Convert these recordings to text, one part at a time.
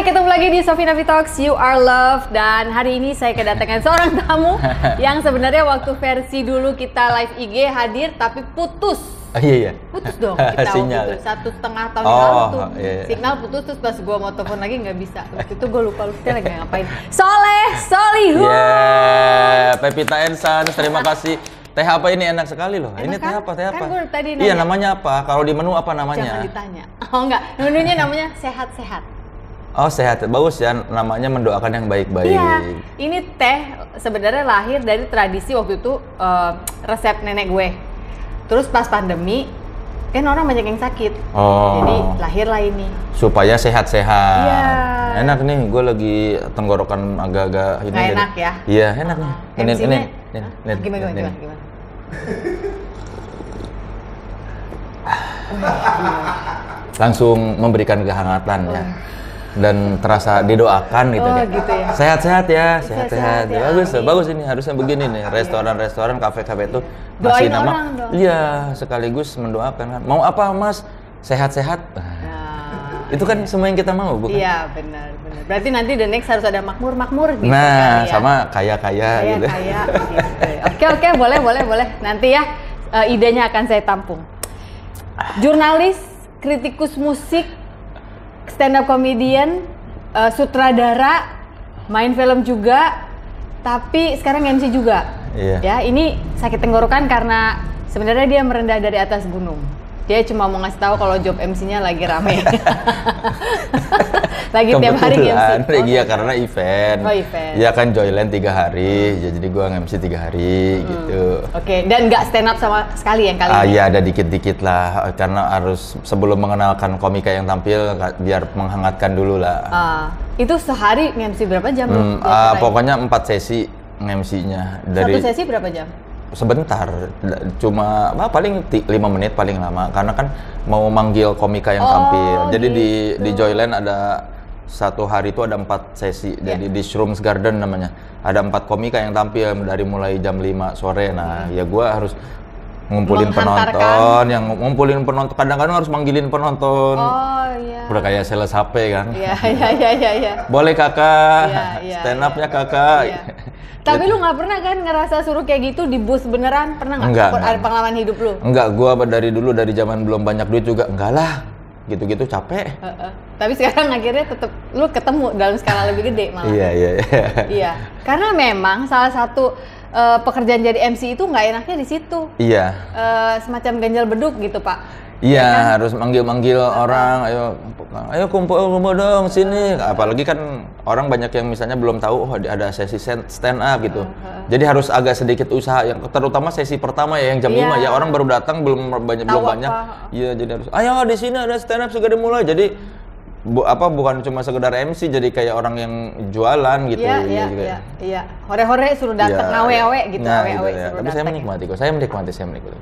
Ketemu lagi di Sofina Talks, You Are Loved. Dan hari ini saya kedatangan seorang tamu yang sebenarnya waktu versi dulu kita live IG hadir tapi putus. Iya. Putus dong kita Sinyal. waktu itu 1,5 tahun yang lalu tuh. Iya. Signal putus, terus pas gua mau telepon lagi nggak bisa. Waktu itu gua lupa lagi ngapain. Soleh Solihun. Pepita Ensan, terima kasih. Teh apa ini enak sekali loh. Enak ini kan? teh apa? Teh apa? Kan gua tadi iya, nanya. namanya apa? Kalau di menu apa namanya? Jangan ditanya. Oh enggak, menunya namanya sehat-sehat. Oh, sehat. Bagus ya, namanya mendoakan yang baik-baik. Iya, ini teh sebenarnya lahir dari tradisi waktu itu resep nenek gue. Terus pas pandemi, kan orang banyak yang sakit. Oh. Jadi lahirlah ini. Supaya sehat-sehat. Iya. Enak nih, gue lagi tenggorokan agak-agak ini. Nggak enak ya? Iya, enak nih. Ini. Gimana? Langsung memberikan kehangatan ya. Dan terasa didoakan gitu ya. Gitu ya. Sehat-sehat ya, sehat-sehat. Ya, bagus ini, harusnya begini nih. Restoran-restoran, kafe-kafe itu doain ngasih nama. Orang dong. Iya, sekaligus mendoakan kan. Mau apa, Mas? Sehat-sehat. Nah, itu kan semua yang kita mau, bukan? iya, benar. Berarti nanti the next harus ada makmur gitu. Nah, kan, ya? sama kaya-kaya gitu. Kaya gitu. Oke, boleh. Nanti ya idenya akan saya tampung. Jurnalis, kritikus musik, stand up comedian, sutradara, main film juga, tapi sekarang MC juga. Iya. Ya, ini sakit tenggorokan karena sebenarnya dia merendah dari atas gunung. Dia cuma mau ngasih tahu kalau job MC-nya lagi rame. Lagi tiap hari MC. Iya, karena event. Oh, event. Ya kan Joyland 3 hari, jadi gua nge-MC 3 hari gitu. Oke, dan nggak stand up sama sekali yang kali ini? Iya, ada dikit-dikit lah, karena harus sebelum mengenalkan komika yang tampil, biar menghangatkan dulu lah. Itu sehari nge-MC berapa jam? Pokoknya 4 sesi nge-MC-nya. Satu sesi berapa jam? Sebentar, cuma paling 5 menit paling lama, karena kan mau manggil komika yang tampil. Jadi gitu. di Joyland ada satu hari itu ada 4 sesi. Jadi di Shrooms Garden namanya. Ada 4 komika yang tampil dari mulai jam 5 sore. Nah, ya gua harus ngumpulin penonton, ngumpulin penonton. Kadang-kadang harus manggilin penonton. Oh iya. Udah kayak sales HP kan. Iya. Boleh kakak, Iya, stand up-nya kakak. Iya. Tapi lu nggak pernah kan ngerasa suruh kayak gitu di bus beneran? Pernah nggak? Enggak. Ada pengalaman hidup lu? Enggak, gua dari dulu dari zaman belum banyak duit juga enggak lah. Gitu-gitu capek. Tapi sekarang akhirnya tetap lu ketemu dalam skala lebih gede malah. Iya. Karena memang salah satu pekerjaan jadi MC itu nggak enaknya di situ. Iya. Semacam ganjal beduk gitu, Pak. Iya, ya kan? harus manggil-manggil orang, ayo kumpul dong sini. Apalagi kan orang banyak yang misalnya belum tahu, ada sesi stand up gitu. Jadi harus agak sedikit usaha, yang terutama sesi pertama ya yang jam 5 ya, orang baru datang belum banyak. Iya, jadi harus, ayo di sini ada stand up segera dimulai. Jadi bukan cuma sekedar MC, jadi kayak orang yang jualan gitu. Iya. Hore-hore suruh datang, ngawe-awe gitu, ngawe-awe. Tapi saya menikmati kok, saya menikmati.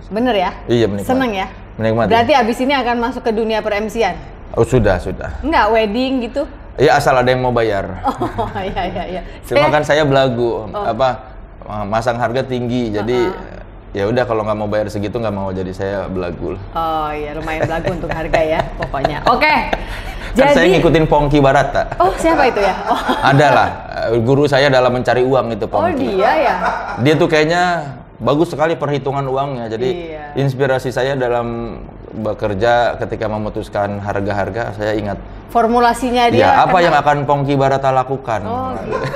Bener ya? Iya, menikmati. Seneng ya? Menikmati. Berarti abis ini akan masuk ke dunia per-MC-an? Oh, sudah. Enggak, wedding gitu? Iya, asal ada yang mau bayar. Oh, iya. Cuma kan saya belagu, masang harga tinggi, jadi ya udah kalau nggak mau bayar segitu nggak mau, jadi saya belagu lah. Oh iya, lumayan belagu untuk harga ya pokoknya. Oke. Kan saya ngikutin Pongki Barata. Oh, siapa itu ya? Oh. Ada lah, guru saya dalam mencari uang itu Pongki. Oh, dia ya? Dia tuh kayaknya bagus sekali perhitungan uangnya, jadi inspirasi saya dalam bekerja ketika memutuskan harga-harga, saya ingat formulasinya dia. Ya, apa yang akan Pongki Barata lakukan. Oh gitu.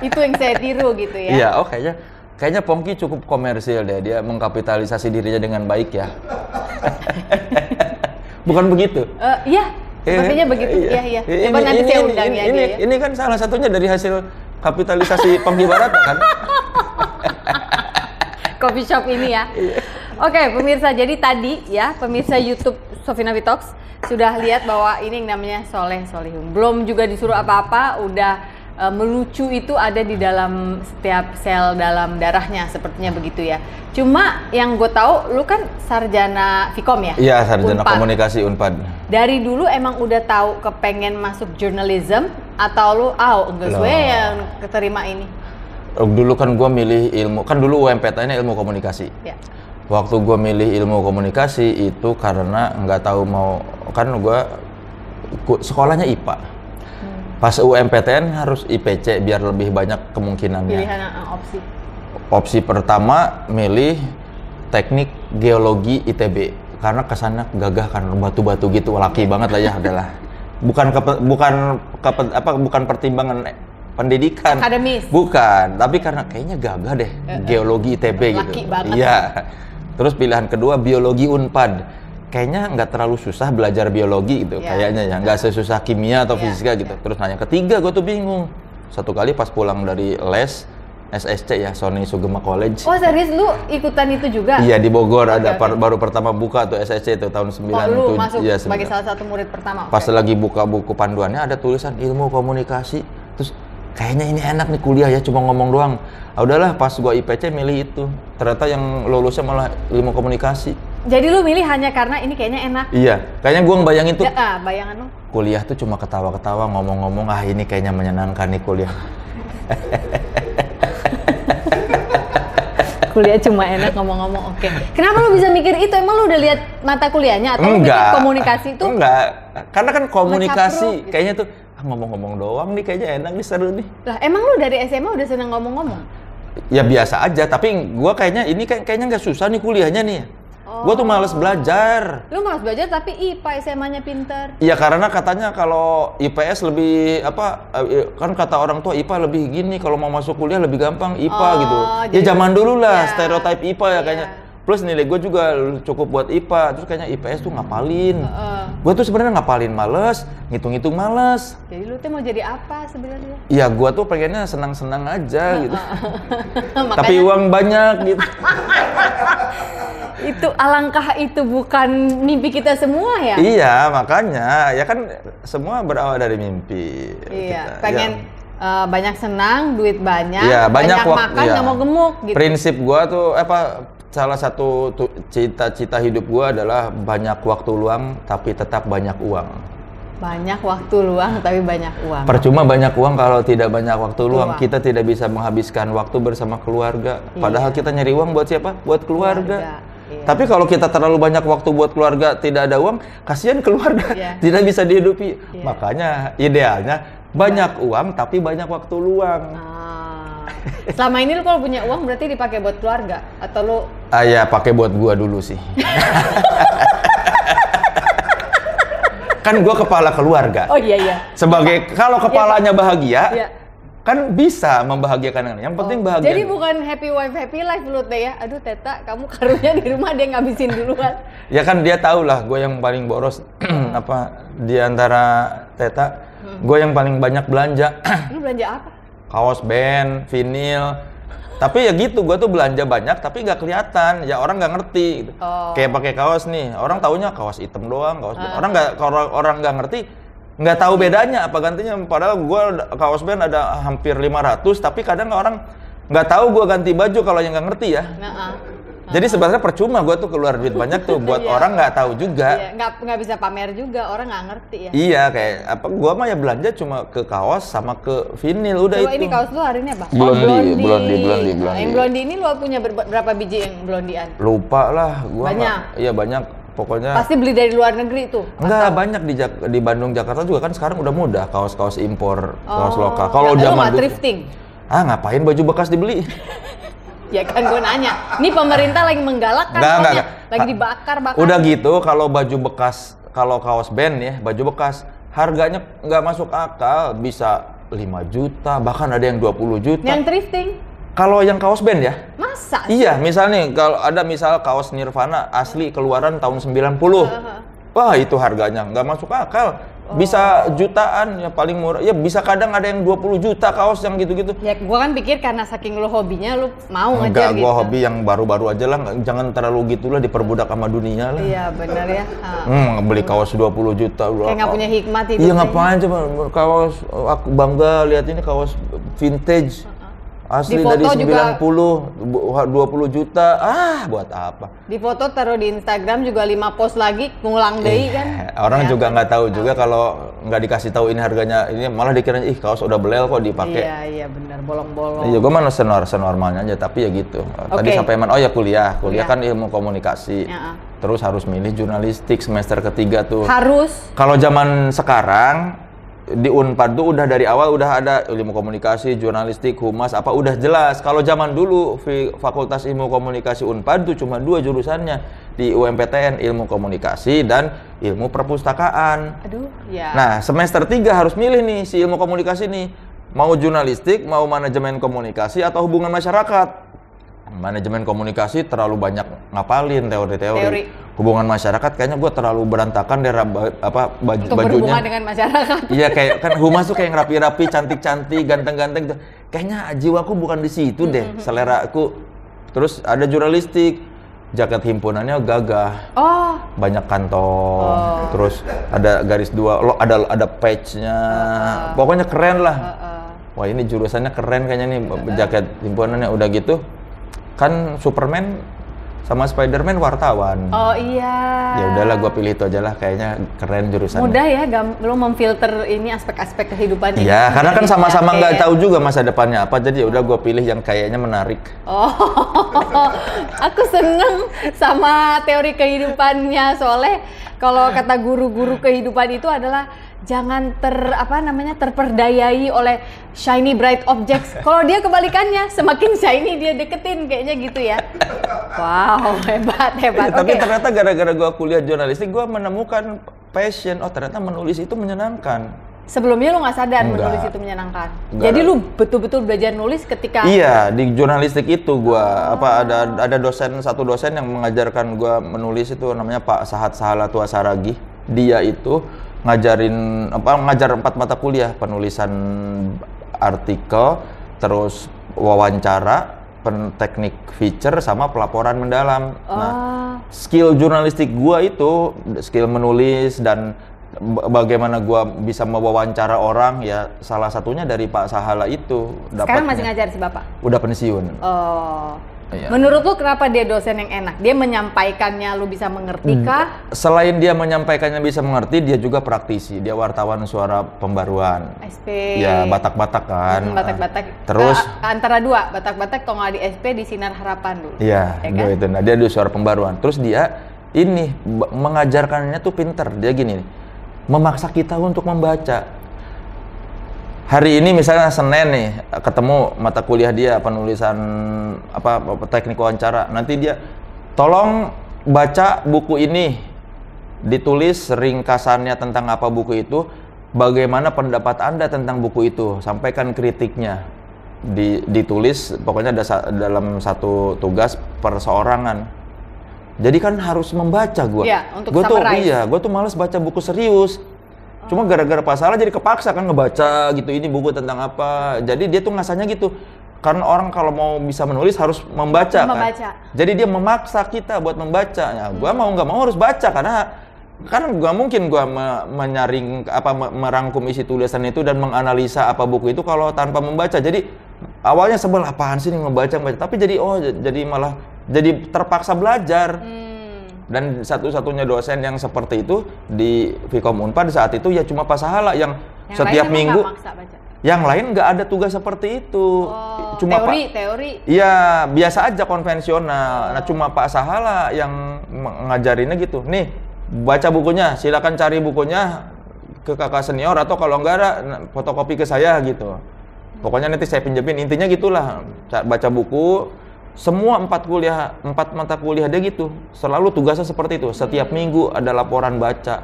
Itu yang saya tiru gitu ya? Iya, kayaknya Pongki cukup komersil deh, dia mengkapitalisasi dirinya dengan baik ya. Bukan begitu? Iya, sepertinya begitu. Iya. Coba nanti saya undang ya dia. Ini kan salah satunya dari hasil kapitalisasi Pongki Barata kan? Coffee shop ini ya. Oke, pemirsa, jadi tadi ya, pemirsa YouTube Sofina Talks sudah lihat bahwa ini yang namanya Soleh Solihun. Belum juga disuruh apa-apa, udah melucu itu ada di dalam setiap sel dalam darahnya, sepertinya begitu ya. Cuma yang gue tahu, lu kan sarjana Vkom ya? Iya, sarjana Unpad. komunikasi Unpad. Dari dulu emang udah tahu kepengen masuk journalism atau lu enggak sesuai yang keterima ini? Dulu kan gue milih ilmu, kan dulu UMPTN-nya ilmu komunikasi. Ya. Waktu gue milih ilmu komunikasi itu karena nggak tahu mau, kan gue sekolahnya IPA. Pas UMPTN harus IPC biar lebih banyak kemungkinannya. Pilihan opsi. Opsi pertama milih teknik geologi ITB karena kesannya gagah kan, batu-batu gitu, laki banget lah ya adalah. Bukan pertimbangan pendidikan. Akademis. Bukan, tapi karena kayaknya gagah deh geologi ITB gitu. Laki banget. Iya. Terus pilihan kedua biologi Unpad. Kayaknya nggak terlalu susah belajar biologi gitu, kayaknya ya, nggak sesusah kimia atau fisika gitu. Terus nanya ketiga, gue tuh bingung. Satu kali pas pulang dari les SSC ya, Sony Sugema College. Oh serius, lu ikutan itu juga? Iya, di Bogor ada baru pertama buka tuh SSC itu tahun 97. Oh, lu masuk ya, sebagai salah satu murid pertama? Pas lagi buka buku panduannya ada tulisan ilmu komunikasi. Terus kayaknya ini enak nih kuliah ya, cuma ngomong doang. Udahlah, pas gua IPC milih itu. Ternyata yang lulusnya malah ilmu komunikasi. Jadi lu milih hanya karena ini kayaknya enak? Iya, kayaknya gua ngebayangin tuh. Bayangan lu? Kuliah tuh cuma ketawa-ketawa, ngomong-ngomong, ini kayaknya menyenangkan nih kuliah. Kuliah cuma enak ngomong-ngomong, oke. Kenapa lu bisa mikir itu? Emang lu udah lihat mata kuliahnya atau lu mikir komunikasi itu? Enggak, karena kan komunikasi kayaknya tuh ngomong-ngomong doang nih, kayaknya enak nih, seru nih. Lah emang lu dari SMA udah seneng ngomong-ngomong? Ya biasa aja, tapi gua kayaknya ini kayaknya nggak susah nih kuliahnya nih. Gua tuh males belajar. Lu males belajar tapi IPA SMA-nya pinter. Iya, karena katanya kalau IPS lebih kan kata orang tua IPA lebih gini, kalau mau masuk kuliah lebih gampang IPA gitu. Ya zaman dulu lah stereotip IPA ya kayaknya. Plus nilai gue juga cukup buat IPA, terus kayaknya IPS tuh ngapalin. Gue tuh sebenarnya ngapalin males, ngitung-ngitung males. Jadi lu tuh mau jadi apa sebenarnya? Iya, gue tuh pengennya senang-senang aja gitu. Tapi uang banyak gitu. Itu alangkah itu bukan mimpi kita semua ya? Iya, makanya ya kan semua berawal dari mimpi. Iya, pengen banyak senang, duit banyak, ya, banyak makan, nggak mau gemuk gitu. Prinsip gua tuh salah satu cita-cita hidup gua adalah banyak waktu luang tapi tetap banyak uang. Banyak waktu luang tapi banyak uang. Percuma banyak uang kalau tidak banyak waktu luang. Kita tidak bisa menghabiskan waktu bersama keluarga. Padahal kita nyari uang buat siapa? Buat keluarga. Iya. Tapi kalau kita terlalu banyak waktu buat keluarga, tidak ada uang, kasihan keluarga, tidak bisa dihidupi. Makanya idealnya banyak uang tapi banyak waktu luang. Selama ini lu kalau punya uang berarti dipakai buat keluarga atau lu? Ya pakai buat gua dulu sih. Kan gua kepala keluarga. Oh iya. Sebagai kalau kepalanya bahagia, kan bisa membahagiakan. Yang penting bahagia. Jadi bukan happy wife happy life lu teh ya. Aduh Teta, kamu karunya di rumah dia ngabisin duluan. Ya kan dia tahu lah gue yang paling boros di antara Teta. Gue yang paling banyak belanja. Lu belanja apa? Kaos band, vinil. Tapi ya gitu, gue tuh belanja banyak tapi nggak kelihatan. Ya orang nggak ngerti gitu. Kayak pakai kaos nih, orang taunya kaos hitam doang, kaos band. Orang nggak ngerti, nggak tahu bedanya apa gantinya. Padahal gue kaos band ada hampir 500, tapi kadang orang nggak tahu gue ganti baju kalau yang nggak ngerti ya. Jadi sebenarnya percuma gue tuh keluar duit banyak tuh buat orang nggak tahu juga. Iya, nggak bisa pamer juga, orang nggak ngerti ya. Iya, kayak gue mah ya belanja cuma ke kaos sama ke vinil, udah coba itu. Ini kaos lu hari ini apa? Blondie. Yang blondie ini lu punya berapa biji yang blondian? Lupa lah, banyak. Iya banyak. Pokoknya pasti beli dari luar negeri tuh? Enggak, banyak di Bandung, Jakarta juga kan sekarang udah mudah kaos-kaos impor, kaos lokal. Kalau zaman dulu thrifting? Ngapain baju bekas dibeli? Ya kan gue nanya, ini pemerintah lagi menggalak kan, lagi dibakar. Udah gitu, kalau baju bekas, kalau kaos band ya, baju bekas, harganya nggak masuk akal, bisa 5 juta, bahkan ada yang 20 juta. Yang thrifting? Kalau yang kaos band ya? Masa? Iya, misalnya kalau ada kaos Nirvana asli keluaran tahun 90. Wah, itu harganya nggak masuk akal. Bisa jutaan ya paling murah. Ya bisa kadang ada yang 20 juta kaos yang gitu-gitu. Ya gua kan pikir karena saking lu hobinya lu mau ngejar gitu. Enggak, gua hobi yang baru-baru aja lah, jangan terlalu gitulah diperbudak sama dunia lah. Iya benar ya. Beli kaos 20 juta. Kayak nggak punya hikmat itu. Iya ngapain coba kaos, aku bangga lihat ini kaos vintage. Asli dari 90, 20 juta, buat apa? Di foto taruh di Instagram juga 5 post lagi, ngulang deui kan? Orang juga nggak tahu juga kalau nggak dikasih tahu ini harganya, ini malah dikiranya kaos udah belel kok dipakai. Iya benar, bolong-bolong. Iya, gue mah senormalnya aja, tapi ya gitu. Tadi sampai kuliah kan ilmu komunikasi. Terus harus milih jurnalistik semester ketiga tuh. Harus. Kalau zaman sekarang di Unpad tuh udah dari awal udah ada ilmu komunikasi, jurnalistik, humas, apa udah jelas. Kalau zaman dulu Fakultas Ilmu Komunikasi Unpad tuh cuma 2 jurusannya di UMPTN, ilmu komunikasi dan ilmu perpustakaan. Nah, semester 3 harus milih nih si ilmu komunikasi nih. Mau jurnalistik, mau manajemen komunikasi atau hubungan masyarakat. Manajemen komunikasi terlalu banyak ngapalin teori-teori. Hubungan masyarakat kayaknya gue terlalu berantakan deh bajunya. Untuk berhubungan dengan masyarakat. Iya kayak kan humas tuh kayak rapi-rapi, cantik-cantik, ganteng-ganteng. Kayaknya jiwaku bukan di situ deh, selera aku. Terus ada jurnalistik, jaket himpunannya gagah. Banyak kantong. Terus ada garis 2, ada patch-nya. Pokoknya keren lah. Wah ini jurusannya keren kayaknya nih, jaket himpunannya udah gitu. Kan Superman sama Spiderman wartawan. Oh iya. Ya udahlah, gua pilih itu aja lah, kayaknya keren jurusannya. Mudah ya, lo memfilter ini aspek-aspek kehidupannya. Iya, karena kan sama-sama nggak tahu juga masa depannya apa, jadi ya udah gua pilih yang kayaknya menarik. Aku seneng sama teori kehidupannya, soalnya kalau kata guru-guru kehidupan itu adalah jangan terperdayai oleh shiny bright objects. Kalau dia kebalikannya, semakin shiny dia deketin, kayaknya gitu ya. Wow, hebat. Tapi ternyata gara-gara gua kuliah jurnalistik, gua menemukan passion. Oh, ternyata menulis itu menyenangkan. Sebelumnya lu nggak sadar menulis itu menyenangkan. Jadi lu betul-betul belajar nulis ketika. Iya, di jurnalistik itu gua ada satu dosen yang mengajarkan gua menulis itu, namanya Pak Sahat Sahalatua Saragih. Dia itu ngajar 4 mata kuliah, penulisan artikel, terus wawancara, teknik feature, sama pelaporan mendalam. Nah, skill jurnalistik gua itu, skill menulis dan bagaimana gua bisa mewawancara orang, ya salah satunya dari Pak Sahala itu. Sekarang masih ngajar si Bapak? Udah pensiun. Iya. Menurut lu kenapa dia dosen yang enak? Dia menyampaikannya lu bisa mengerti kah? Selain dia menyampaikannya bisa mengerti, dia juga praktisi. Dia wartawan suara pembaruan. SP. Ya, Batak-Batak kan. Batak-Batak. Terus antara 2, Batak-Batak kalau nggak di SP di Sinar Harapan dulu. Iya, ya kan? Itu. Nah, dia di suara pembaruan. Terus dia ini mengajarkannya tuh pinter. Dia gini nih, memaksa kita untuk membaca. Hari ini misalnya Senin nih, ketemu mata kuliah dia penulisan teknik wawancara. Nanti dia tolong baca buku ini, ditulis ringkasannya tentang apa buku itu, bagaimana pendapat Anda tentang buku itu, sampaikan kritiknya. Ditulis pokoknya dalam satu tugas perseorangan. Jadi kan harus membaca gua. Iya, untuk summarize. Gua tuh males baca buku serius. Cuma gara-gara Pak Salah jadi kepaksa kan ngebaca gitu, ini buku tentang apa. Jadi dia tuh ngasahnya gitu. Karena orang kalau mau bisa menulis harus membaca kan. Jadi dia memaksa kita buat membaca. Ya, gua mau nggak mau harus baca karena kan gak mungkin gua menyaring merangkum isi tulisan itu dan menganalisa apa buku itu kalau tanpa membaca. Jadi awalnya sebel, apaan sih nih membaca, tapi jadi malah jadi terpaksa belajar. Dan satu-satunya dosen yang seperti itu di Vkom Unpad saat itu ya cuma Pak Sahala yang setiap minggu. Yang lain nggak ada tugas seperti itu. Cuma teori. Iya, biasa aja konvensional. Nah, cuma Pak Sahala yang ngajarinnya gitu. Nih, baca bukunya, silakan cari bukunya ke kakak senior atau kalau enggak ada fotokopi ke saya gitu. Pokoknya nanti saya pinjemin. Intinya gitulah. Baca buku. Semua 4 mata kuliah dia gitu, selalu tugasnya seperti itu. Setiap minggu ada laporan baca.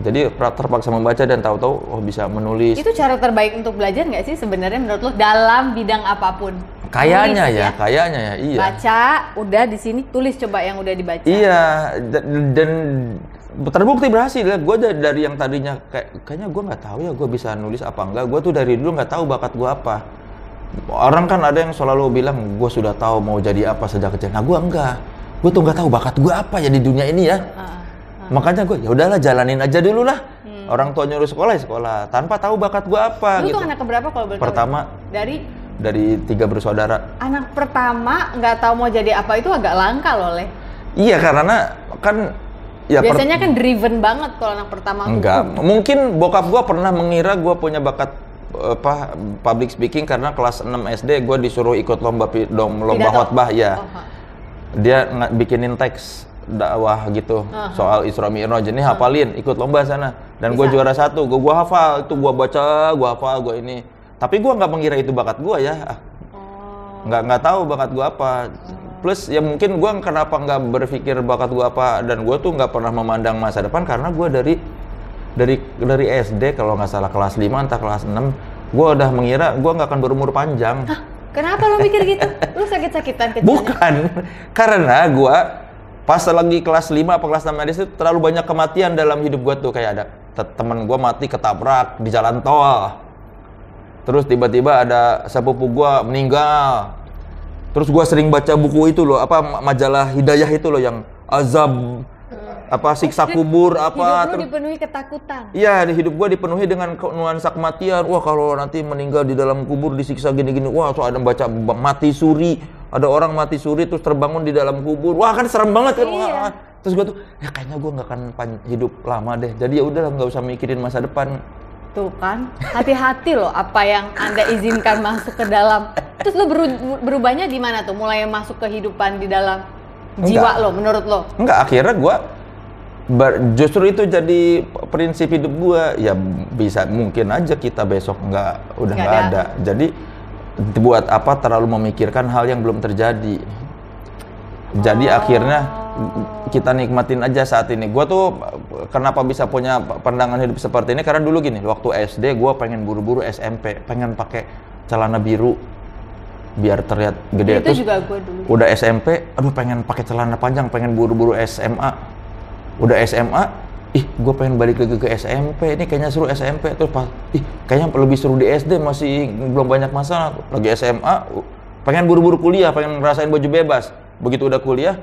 Jadi terpaksa membaca dan tahu-tahu bisa menulis. Itu cara terbaik untuk belajar nggak sih sebenarnya menurut lo dalam bidang apapun? Kayaknya ya, iya. Baca, udah di sini tulis coba yang udah dibaca. Iya, dan terbukti berhasil ya. Gue dari yang tadinya kayaknya gue nggak tahu ya gue bisa nulis apa enggak. Gue tuh dari dulu nggak tahu bakat gue apa. Orang kan ada yang selalu bilang gue sudah tahu mau jadi apa sejak kecil. Nah gue enggak. Gue tuh nggak tahu bakat gue apa ya di dunia ini ya. Makanya gue ya udahlah jalanin aja dulu lah. Orang tua nyuruh sekolah ya sekolah tanpa tahu bakat gue apa. Lu gitu. tuh anak keberapa kalau boleh tahu? Pertama. Dari 3 bersaudara. Anak pertama nggak tahu mau jadi apa itu agak langka loh, Le. Iya karena kan ya biasanya kan driven banget kalau anak pertama. Enggak, mungkin bokap gua pernah mengira gua punya bakat public speaking karena kelas 6 SD gua disuruh ikut lomba khotbah ya. Dia bikinin teks dakwah gitu soal Isra Mi'raj, ini hafalin, ikut lomba sana dan gue juara 1, gue hafal itu, gue baca, gue hafal, gue ini. Tapi gue nggak mengira itu bakat gue ya, nggak tahu bakat gue apa. Plus ya mungkin gue kenapa nggak berpikir bakat gue apa, dan gue tuh nggak pernah memandang masa depan karena gue dari SD kalau nggak salah kelas 5 entah kelas 6 gue udah mengira gue nggak akan berumur panjang. Hah? Kenapa lo mikir gitu? Lu sakit-sakitan kecilnya? Bukan, karena gue pas lagi kelas 5 atau kelas 6 SD itu terlalu banyak kematian dalam hidup gue tuh. Kayak ada temen gue mati ketabrak di jalan tol. Terus tiba-tiba ada sepupu gue meninggal. Terus gue sering baca buku itu loh, apa majalah Hidayah itu loh yang azab, apa siksa kubur, apa. Hidup lu dipenuhi ketakutan. Iya, hidup gue dipenuhi dengan nuansa kematian. Wah kalau nanti meninggal di dalam kubur disiksa gini-gini. Wah so ada baca mati suri, ada orang mati suri terus terbangun di dalam kubur. Wah kan serem banget kan. Iya. Terus gue tuh, ya kayaknya gue nggak akan hidup lama deh. Jadi ya udahlah nggak usah mikirin masa depan. Tuh kan, hati-hati loh apa yang Anda izinkan masuk ke dalam. Terus lo berubahnya di mana tuh? Mulai masuk kehidupan di dalam jiwa lo, menurut lo? Enggak, akhirnya gue justru itu jadi prinsip hidup gue. Ya bisa mungkin aja kita besok udah nggak ada. Jadi buat apa terlalu memikirkan hal yang belum terjadi. Jadi akhirnya kita nikmatin aja saat ini. Gue tuh kenapa bisa punya pandangan hidup seperti ini, karena dulu gini, waktu SD gue pengen buru-buru SMP, pengen pakai celana biru biar terlihat gede. Itu juga gue dulu. Udah SMP, aduh pengen pakai celana panjang, pengen buru-buru SMA. Udah SMA, gue pengen balik lagi ke SMP, ini kayaknya seru SMP. Terus kayaknya lebih seru di SD, masih belum banyak masalah. Lagi SMA, pengen buru-buru kuliah, pengen ngerasain baju bebas. Begitu udah kuliah,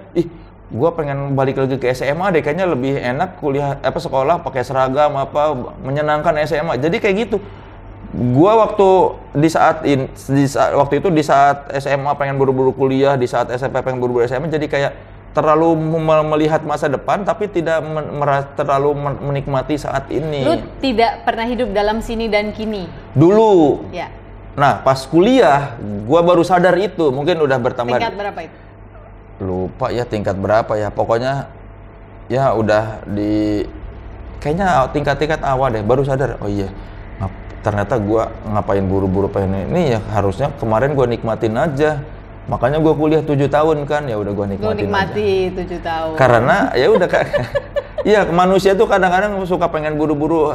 gue pengen balik lagi ke SMA deh, kayaknya lebih enak kuliah sekolah pakai seragam menyenangkan SMA. Jadi kayak gitu. Gue waktu di saat SMA pengen buru-buru kuliah, di saat SMP pengen buru-buru SMA, jadi kayak terlalu melihat masa depan tapi tidak terlalu menikmati saat ini. Lu tidak pernah hidup dalam sini dan kini? Dulu. Ya. Nah pas kuliah, gue baru sadar itu, mungkin udah bertambah. Tingkat berapa itu? Lupa ya tingkat berapa ya, pokoknya ya udah kayaknya tingkat awal deh, baru sadar, oh iya ternyata gua ngapain buru-buru pengen ini ya, harusnya kemarin gua nikmatin aja. Makanya gua kuliah 7 tahun kan, ya udah gua nikmatin nikmati aja. 7 tahun. Karena ya udah iya, manusia tuh kadang-kadang suka pengen buru-buru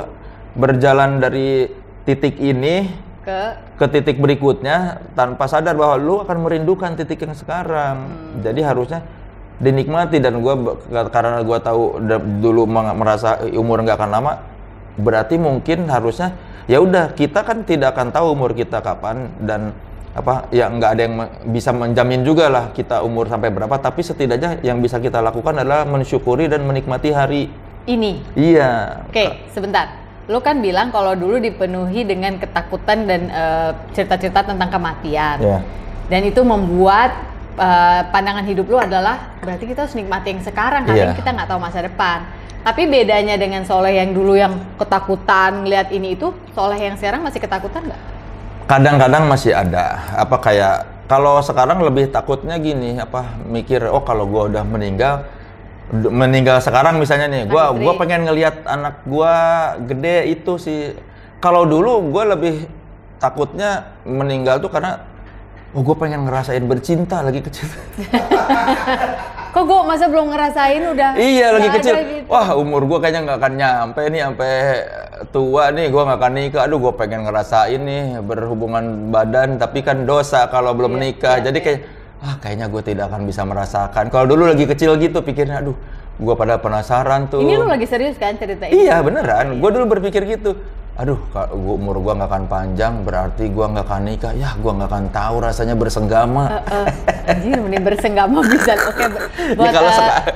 berjalan dari titik ini ke titik berikutnya tanpa sadar bahwa lu akan merindukan titik yang sekarang. Jadi harusnya dinikmati, dan karena gue tahu dulu merasa umur nggak akan lama, berarti mungkin harusnya ya udah, kita kan tidak akan tahu umur kita kapan, dan ya nggak ada yang bisa menjamin juga lah kita umur sampai berapa, tapi setidaknya yang bisa kita lakukan adalah mensyukuri dan menikmati hari ini. Iya. Oke, sebentar. Lo kan bilang kalau dulu dipenuhi dengan ketakutan dan cerita-cerita tentang kematian. Yeah. Dan itu membuat pandangan hidup lo adalah berarti kita harus nikmati yang sekarang, karena kita nggak tahu masa depan. Tapi bedanya dengan Soleh yang dulu yang ketakutan ngeliat ini itu, Soleh yang sekarang masih ketakutan nggak? Kadang-kadang masih ada. Kayak kalau sekarang lebih takutnya gini, mikir kalau gue udah meninggal sekarang misalnya nih, gua pengen ngelihat anak gua gede itu sih. Kalau dulu gua lebih takutnya meninggal tuh karena gua pengen ngerasain bercinta lagi kecil. Kok gua masa belum ngerasain udah? Iya lagi kecil. Gitu. Wah umur gua kayaknya nggak akan nyampe nih, sampai tua nih gua nggak akan nikah. Aduh gua pengen ngerasain nih berhubungan badan, tapi kan dosa kalau belum nikah. Jadi kayak kayaknya gue tidak akan bisa merasakan. Kalau dulu lagi kecil gitu pikirnya, aduh Gua pada penasaran tuh. Ini lu lagi serius kan cerita ini? Iya beneran, gue dulu berpikir gitu. Aduh, umur gue nggak akan panjang, berarti gue nggak akan nikah. Ya, gue nggak akan tahu rasanya bersenggama. Anjir, mending bersenggama bisa. Oke, buat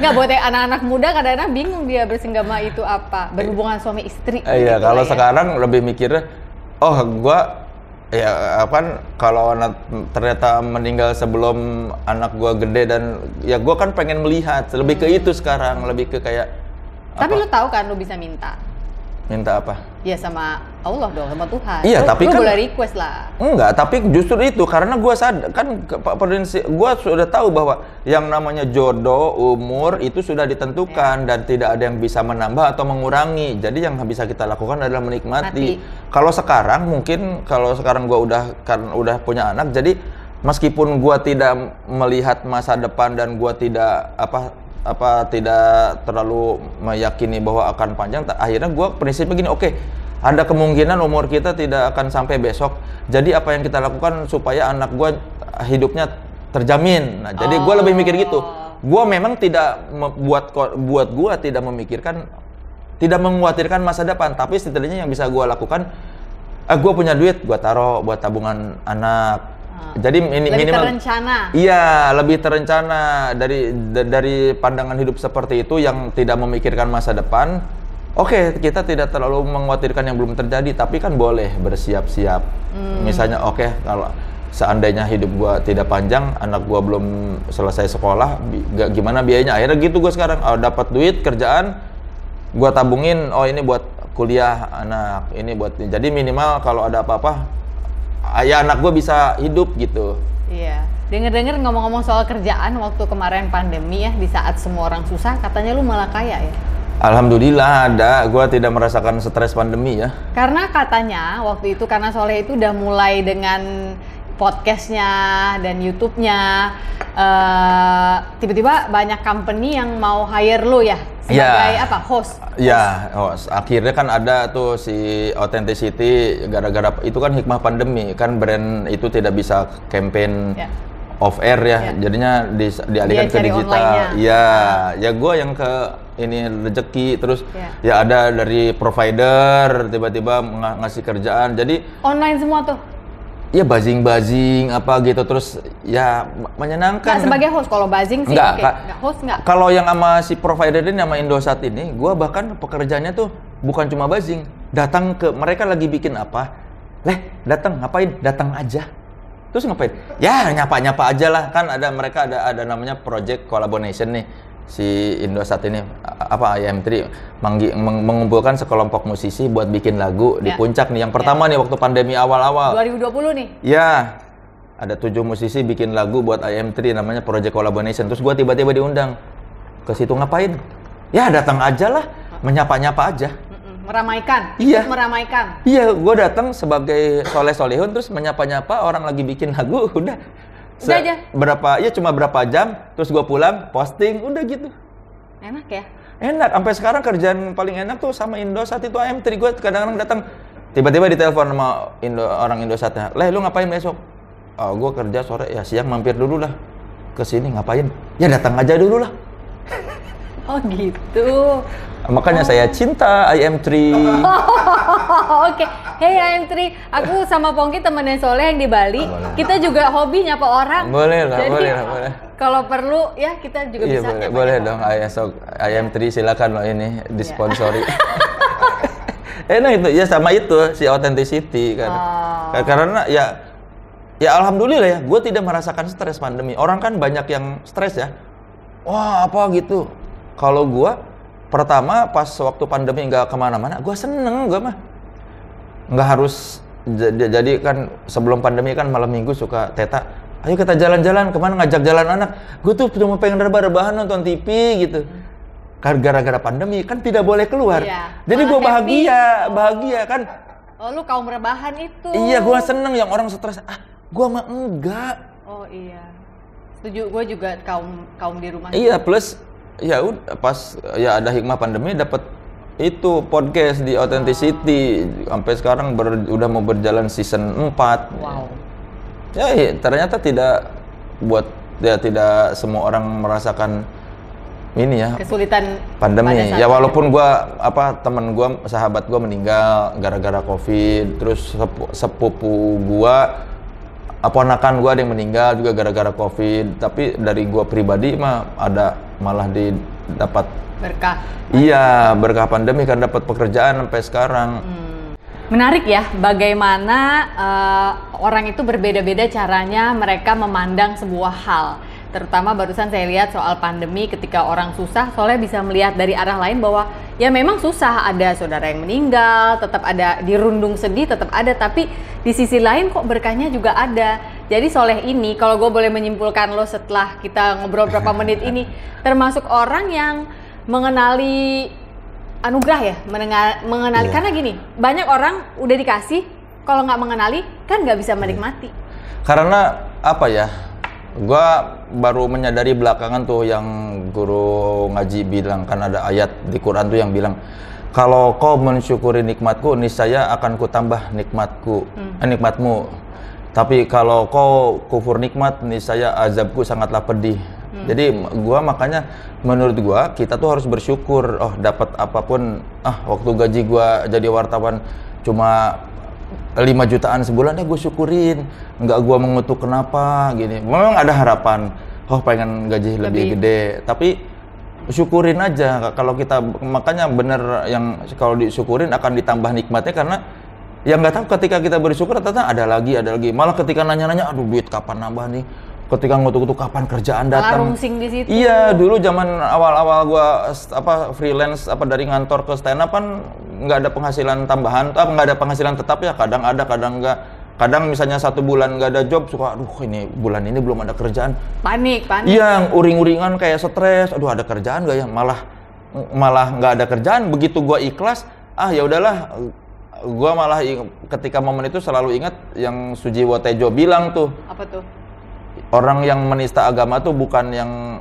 nggak buat anak-anak muda kadang-kadang bingung dia bersenggama itu apa, berhubungan suami istri. Iya, kalau sekarang lebih mikirnya, oh gue ya kan kalau ternyata meninggal sebelum anak gue gede dan ya gue kan pengen melihat lebih ke itu sekarang, lebih ke kayak. Tapi lu tahu kan lu bisa minta. Minta apa? Ya sama Allah dong, sama Tuhan. Iya, tapi kan boleh request lah. Enggak, tapi justru itu karena gue sadar kan prinsip gue sudah tahu bahwa yang namanya jodoh, umur itu sudah ditentukan dan tidak ada yang bisa menambah atau mengurangi. Jadi yang bisa kita lakukan adalah menikmati. Kalau sekarang mungkin kalau sekarang gue udah punya anak, jadi meskipun gue tidak melihat masa depan dan gue tidak tidak terlalu meyakini bahwa akan panjang, akhirnya gue prinsipnya gini, oke, ada kemungkinan umur kita tidak akan sampai besok, jadi apa yang kita lakukan supaya anak gue hidupnya terjamin. Nah, jadi gue lebih mikir gitu. Gue memang tidak buat gue tidak memikirkan, tidak mengkhawatirkan masa depan, tapi setidaknya yang bisa gue lakukan, gue punya duit, gue taruh buat tabungan anak. Jadi lebih terencana. Iya, lebih terencana dari pandangan hidup seperti itu yang tidak memikirkan masa depan. Oke, kita tidak terlalu mengkhawatirkan yang belum terjadi, tapi kan boleh bersiap-siap. Misalnya, oke, kalau seandainya hidup gua tidak panjang, anak gua belum selesai sekolah, gimana biayanya? Akhirnya gitu gua sekarang, dapat duit kerjaan, gua tabungin, ini buat kuliah anak, ini buat, jadi minimal kalau ada apa-apa, ya anak gue bisa hidup gitu. Iya. Dengar-dengar ngomong-ngomong soal kerjaan waktu kemarin pandemi ya, di saat semua orang susah, katanya lu malah kaya ya? Alhamdulillah ada. Gue tidak merasakan stres pandemi ya. Karena katanya waktu itu karena Soleh itu udah mulai dengan podcastnya dan YouTube-nya, tiba-tiba banyak company yang mau hire lu ya sebagai apa, host? Ya, host. Akhirnya kan ada tuh si Authenticity, gara-gara itu kan hikmah pandemi, kan brand itu tidak bisa campaign off air ya, jadinya dialihkan ke digital. Iya, ya gue yang ke ini rezeki, terus ya ada dari provider tiba-tiba ngasih kerjaan, jadi online semua tuh. Ya buzzing apa gitu, terus ya menyenangkan. Nggak sebagai host, kalau buzzing sih nggak host nggak. Kalau yang sama si provider ini sama Indosat ini, gua bahkan pekerjaannya tuh bukan cuma buzzing, datang ke mereka lagi bikin apa, datang ngapain? Datang aja. Terus ngapain? Ya nyapa aja lah, kan mereka ada namanya project collaboration nih. Si Indosat ini IM3 mengumpulkan sekelompok musisi buat bikin lagu di puncak nih. Yang pertama nih waktu pandemi awal-awal 2020 nih. Ya, ada 7 musisi bikin lagu buat IM3 namanya Project Collaboration. Terus gua tiba-tiba diundang ke situ, ngapain? Ya datang aja lah, menyapa-nyapa aja. Meramaikan. Iya. Meramaikan. Iya, gua datang sebagai soleh-solehun terus menyapa-nyapa orang lagi bikin lagu, udah aja. Cuma berapa jam, terus gue pulang, posting, udah gitu. Enak ya? Enak, sampai sekarang kerjaan paling enak tuh sama Indosat itu IM3. Gue kadang-kadang datang, tiba-tiba ditelepon sama orang Indosatnya, lu ngapain besok? Gue kerja sore, ya siang mampir dulu lah ke sini, ngapain? Ya datang aja dulu lah. Oh gitu. Makanya saya cinta IM3. Oke. Hey IM3, aku sama Pongki temennya Soleh yang di Bali. Kita juga hobi nyapa orang. Boleh lah, jadi, boleh. Kalau perlu ya kita juga bisa nyapa. Boleh dong. IM3 silakan loh ini disponsori. Enak itu, ya sama itu si Authenticity kan. Karena ya alhamdulillah ya, gue tidak merasakan stres pandemi. Orang kan banyak yang stres ya. Wah apa gitu. Kalau gue pertama pas waktu pandemi nggak kemana-mana, gue seneng, gue mah nggak harus jadi kan sebelum pandemi kan malam minggu suka Teta, ayo kita jalan-jalan kemana, ngajak jalan anak, gue tuh cuma pengen rebah-rebahan nonton TV gitu. Gara-gara pandemi kan tidak boleh keluar, jadi gue bahagia kan. Oh lu kaum rebahan itu? Iya, gue seneng. Yang orang stres, gue mah enggak. Oh iya, setuju, gue juga kaum di rumah. Iya, plus ya udah pas ya ada hikmah pandemi dapat itu podcast di Authenticity sampai sekarang udah mau berjalan season 4. Wow. Ya ternyata tidak semua orang merasakan ini ya kesulitan pandemi. pada saat Ya walaupun gua temen gua, sahabat gua meninggal gara-gara Covid, terus sepupu gua, ponakan gua ada yang meninggal juga gara-gara Covid. Tapi dari gua pribadi mah ada malah dapat berkah. Iya, berkah pandemi kan dapat pekerjaan sampai sekarang. Menarik ya, bagaimana orang itu berbeda-beda caranya mereka memandang sebuah hal. Terutama barusan saya lihat soal pandemi, ketika orang susah, soalnya bisa melihat dari arah lain bahwa ya memang susah, ada saudara yang meninggal, tetap ada dirundung sedih, tetap ada, tapi di sisi lain kok berkahnya juga ada. Jadi Soleh ini, kalau gue boleh menyimpulkan lo setelah kita ngobrol berapa menit ini, termasuk orang yang mengenali anugerah ya, mengenali, karena gini, banyak orang udah dikasih, kalau nggak mengenali kan nggak bisa menikmati. Karena apa ya, gua baru menyadari belakangan tuh yang guru ngaji bilang, kan ada ayat di Quran tuh yang bilang, kalau kau mensyukuri nikmatku, niscaya akan kutambah nikmatmu. Tapi kalau kau kufur nikmat, niscaya azabku sangatlah pedih. Jadi makanya menurut gua kita tuh harus bersyukur. Oh, dapat apapun, waktu gaji gua jadi wartawan cuma 5 jutaan sebulan, gue syukurin. Nggak gua mengutuk kenapa gini. Memang ada harapan, pengen gaji lebih gede, tapi syukurin aja. Kalau kita, makanya bener yang kalau disyukurin akan ditambah nikmatnya, karena yang nggak tahu ketika kita bersyukur ternyata ada lagi. Malah ketika nanya-nanya, aduh duit kapan nambah nih? Ketika ngutuk-ngutuk kapan kerjaan datang. Rungsing di situ. Iya, dulu zaman awal-awal gua freelance dari ngantor ke stand up kan nggak ada penghasilan tambahan, nggak ada penghasilan tetap ya, kadang ada, kadang nggak. Kadang misalnya 1 bulan nggak ada job, suka aduh ini bulan ini belum ada kerjaan. Panik. Iya, uring-uringan kayak stres, aduh ada kerjaan nggak ya? Malah nggak ada kerjaan. Begitu gua ikhlas, ya udahlah. Gua malah ketika momen itu selalu ingat yang Sujiwo Tejo bilang tuh. Apa tuh? Orang yang menista agama tuh bukan yang